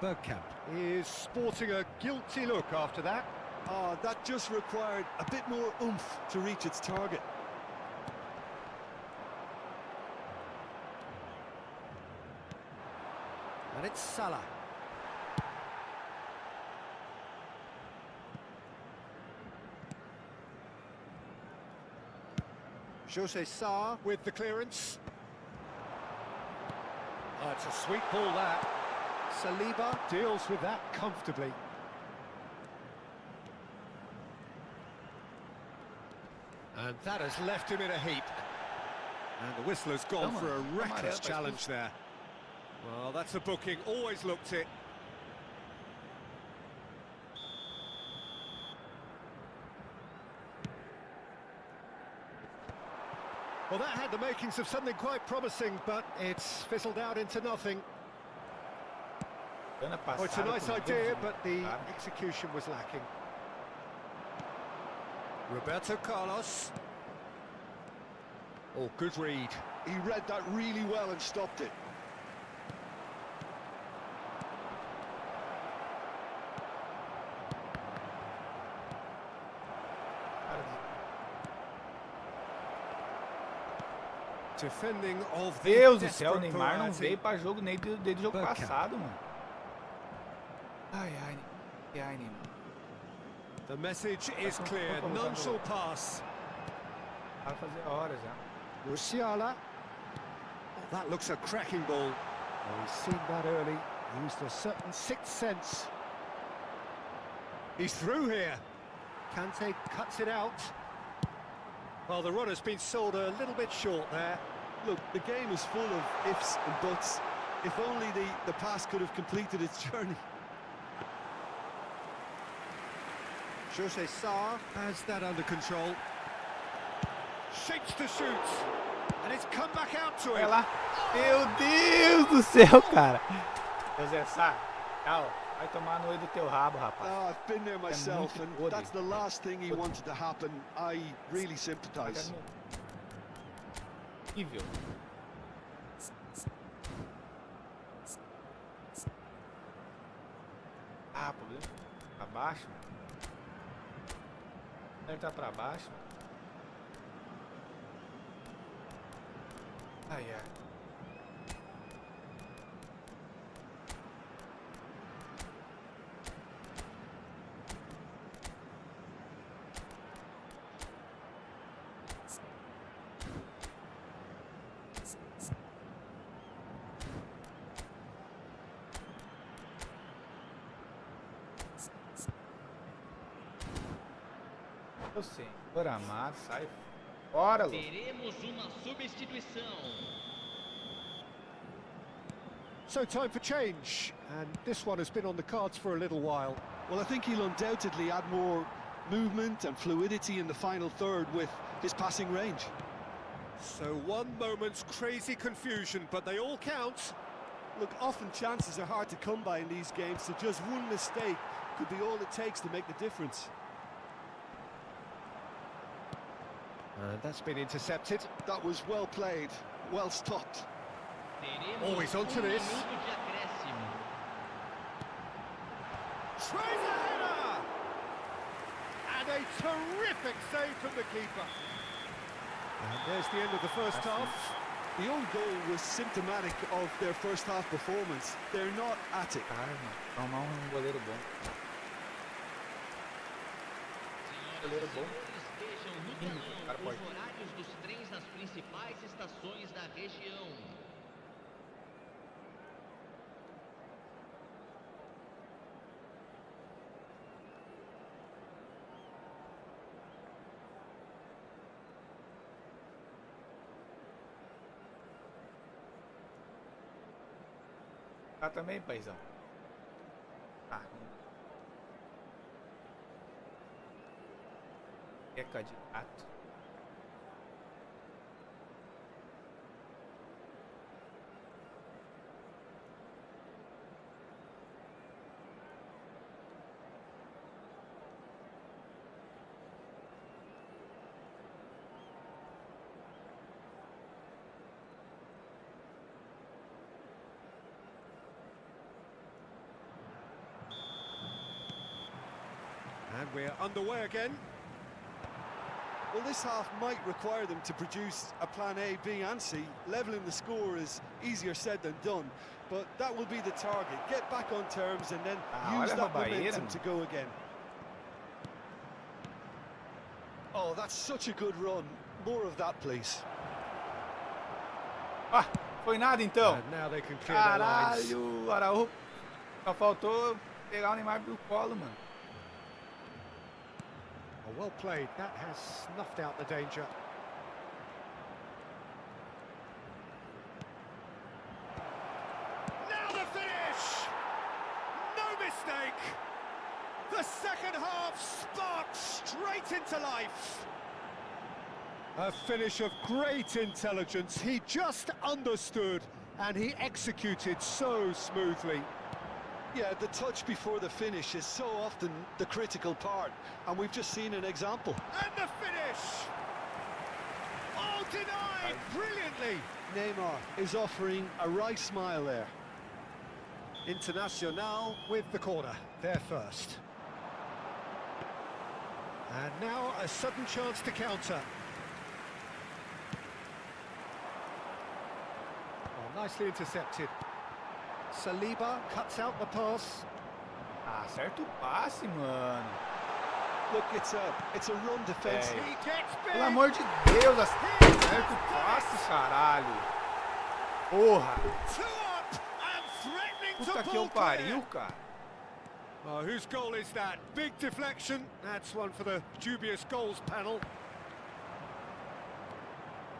Bergkamp is sporting a guilty look after that. That just required a bit more oomph to reach its target. And it's Salah. Jose Sarr with the clearance. Oh, it's a sweet ball, that. Saliba deals with that comfortably. And that has left him in a heap. And the whistle has gone for a reckless challenge there. Well, that's a booking, always looked it. Well, that had the makings of something quite promising, but it's fizzled out into nothing. Oh, it's a nice idea, but the execution was lacking. Roberto Carlos. Oh, good read. He read that really well and stopped it. Defending of the Deus do céu, o Neymar não veio pra jogo nem desde o jogo passado, mano. Ai, Neymar. The message is clear, none shall pass. Vai fazer horas já. Musiala. Oh, that looks a cracking ball. Oh, he's seen that early, used a certain sixth sense. He's through here. Kante cuts it out. Well, the run has been sold a little bit short there. Look, the game is full of ifs and buts. If only the pass could have completed its journey. Jose Sarr has that under control. Shapes to shoot. And it's come back out to him. Olha lá. Meu Deus do céu, cara. José Sá, tchau. Vai tomar no olho do teu rabo, rapaz. Oh, I've been there myself, and that's the last thing he wanted to happen. I really sympathise. Horrível. Ah, problema. Pra baixo. Ele tá pra baixo. Ai, ai. Eu sei, por amado, sai fora, louco. Teremos uma substituição. So time for change, and this one has been on the cards for a little while. Well, I think he'll undoubtedly add more movement and fluidity in the final third with his passing range. So one moment's crazy confusion, but they all count. Look, often chances are hard to come by in these games, so just one mistake could be all it takes to make the difference. And that's been intercepted. That was well played, well stopped. Oh, he's onto this. Minuto de acréscimo. Tries a header! And a terrific save from the keeper. And there's the end of the first half. The own goal was symptomatic of their first half performance. They're not at it. Calma, tomar goleiro bom. Goleiro bom. Estejam no telão os horários dos trens nas principais estações da região. Tá também, paizão. Ah, eca de gato. And we're underway again. Well, this half might require them to produce a plan A, B and C. Levelling the score is easier said than done, but that will be the target. Get back on terms and then use that momentum to go again. Oh, that's such a good run. More of that, please. Ah, foi nada então. And now they can clear their lines. Caralho, Araújo. Só faltou pegar o Neymar pro colo, mano. Oh, well played. That has snuffed out the danger. Now the finish! No mistake! The second half sparks straight into life. A finish of great intelligence. He just understood and he executed so smoothly. Yeah, the touch before the finish is so often the critical part, and we've just seen an example. And the finish! All denied brilliantly. Neymar is offering a right smile there. Internacional with the corner, there first. And now a sudden chance to counter. Oh, nicely intercepted. Saliba cuts out the pass. Acerta o passe, mano. Look, it's a run defense. He gets big. Pelo amor de Deus, acerta o passe, caralho. Porra. Two up and threatening Puta to que eu pull clear. pariu, cara. Oh, whose goal is that? Big deflection. That's one for the dubious goals panel.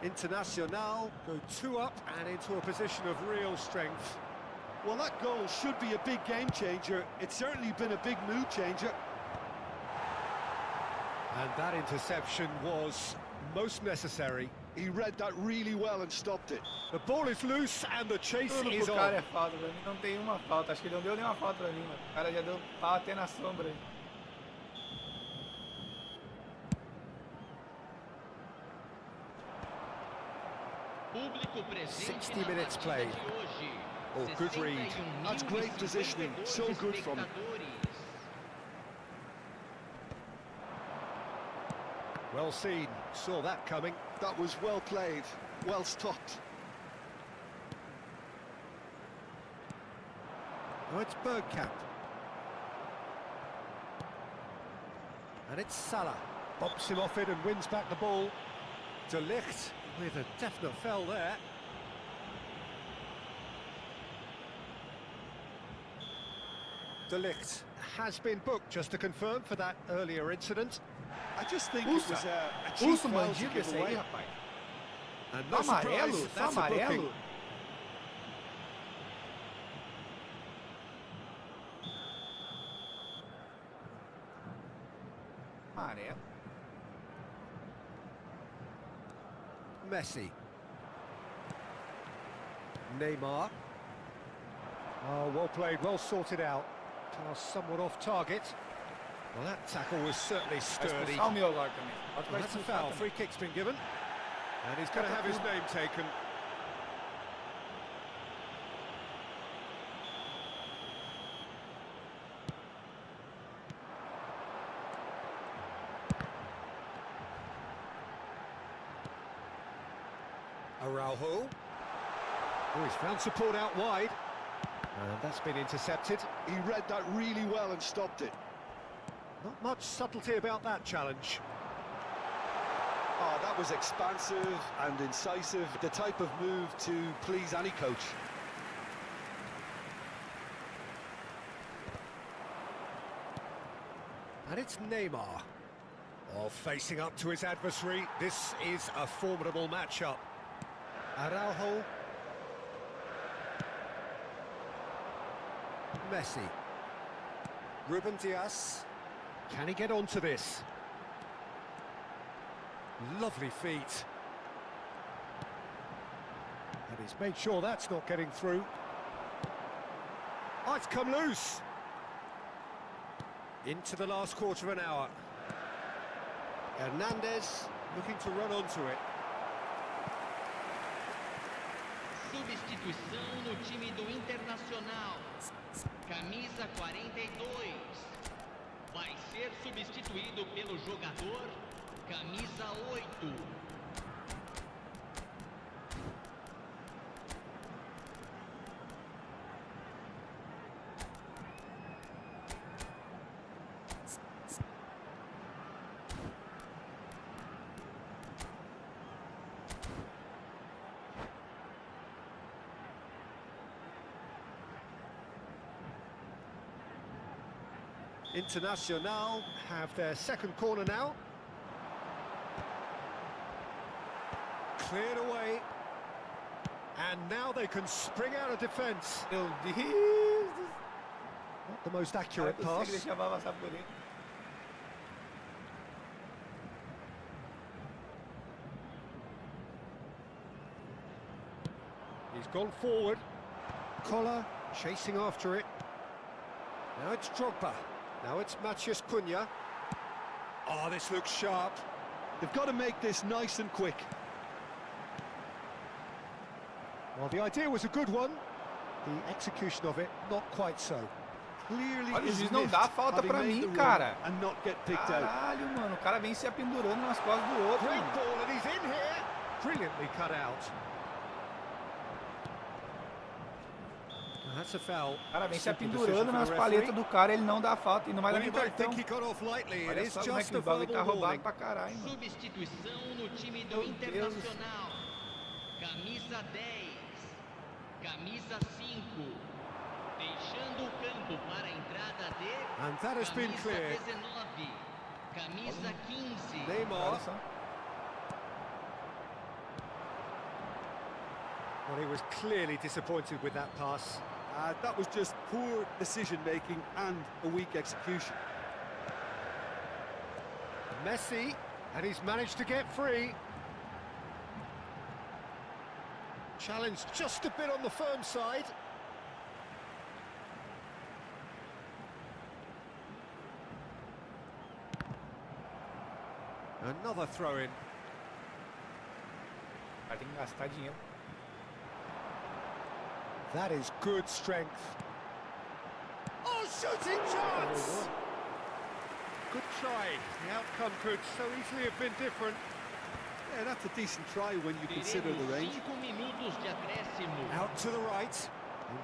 Internacional go two up and into a position of real strength. Well, that goal should be a big game changer. It's certainly been a big mood changer. And that interception was most necessary. He read that really well and stopped it. The ball is loose and the chase Tudo is pro on. cara é falta, pra mim não tem uma falta. Acho que ele não deu nenhuma falta pra mim, mano. O cara já deu pau até na sombra aí. Público presente 60 na minutes partida played. de hoje. Oh, good read. 61.052 That's great positioning. So good from him. espectadores. Well seen. Saw that coming. That was well played, well stopped. Oh, it's Bergkamp. And it's Salah. Bumps him off it and wins back the ball. De Ligt with a definite foul there. De Ligt has been booked, just to confirm, for that earlier incident. I just think it was a cheap Pulso foul to bandido give esse aí, away. rapaz. And Tá no surprise, amarelo? Tá that's a booking. amarelo? Amarelo. Messi. Neymar. Oh, well played, well sorted out. Pass somewhat off target. Well, that tackle was certainly Vai sturdy. expulsar o meu agora também. Outro Well, vai that's a expulsar foul. também. Free kick's been given. And he's going to have his name taken. Araujo. Oh, he's found support out wide. And that's been intercepted. He read that really well and stopped it. Not much subtlety about that challenge. Oh, that was expansive and incisive, the type of move to please any coach. And it's Neymar. Oh, facing up to his adversary. This is a formidable matchup. Araujo. Messi. Ruben Diaz. Can he get onto this? Lovely feet. And he's made sure that's not getting through. Oh, it's come loose. Into the last quarter of an hour. Hernandez looking to run onto it. Substituição no time do Internacional. Camisa 42. Vai ser substituído pelo jogador camisa 8. Internacional have their second corner now. Cleared away. And now they can spring out of defence. Meu Deus! Not the most accurate Consegue pass. deixar a bola passar por ele. He's gone forward. Collar chasing after it. Now it's Drogba. Now it's Matheus Cunha. Oh, this looks sharp. They've got to make this nice and quick. Well, the idea was a good one. The execution of it, not quite so. Clearly Olha, o is juiz não missed, dá falta having pra made mim, the run cara. and not get picked out. Caralho, mano. O cara vem se apendurando nas costas do outro, Great mano. ball, and he's in here. Brilliantly cut out. Well, that's a foul. O cara vem se Simple apendurando decision for nas the paletas referee. do cara, ele não dá falta e não vai dar Well, you nem don't think cartão. he got off lightly. It Olha is só como é just que a o bagulho tá verbal roubado warning. pra caralho, mano. Substituição no time do Meu Deus. Internacional. Camisa 10. Camisa 5. Deixando o campo para a entrada de And that has been camisa cleared. 19. Camisa 15. Neymar. Olha só. Well, he was clearly disappointed with that pass. That was just poor decision-making and a weak execution. Messi, and he's managed to get free. Challenge just a bit on the firm side. Another throw-in. O cara tem que gastar dinheiro. That is good strength. Oh, shooting chance! Good try. The outcome could so easily have been different. Yeah, that's a decent try when you consider the Teremos range. 5 minutos de acréscimo. Out to the right.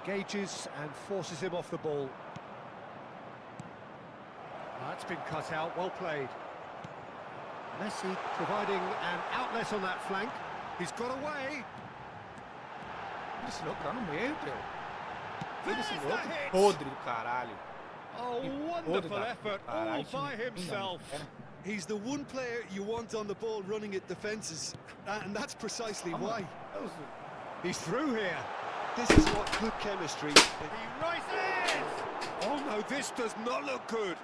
Engages and forces him off the ball. That's been cut out. Well played. Messi providing an outlet on that flank. He's got away. Esse louco tá no meio, teu. Tira esse There's the louco. hit. Podre do caralho. Oh, Podre wonderful da effort, all caralho. by himself. He's the one player you want on the ball running at defences, and that's precisely why. He's through here. This is what good chemistry. He rises! Oh no, this does not look good.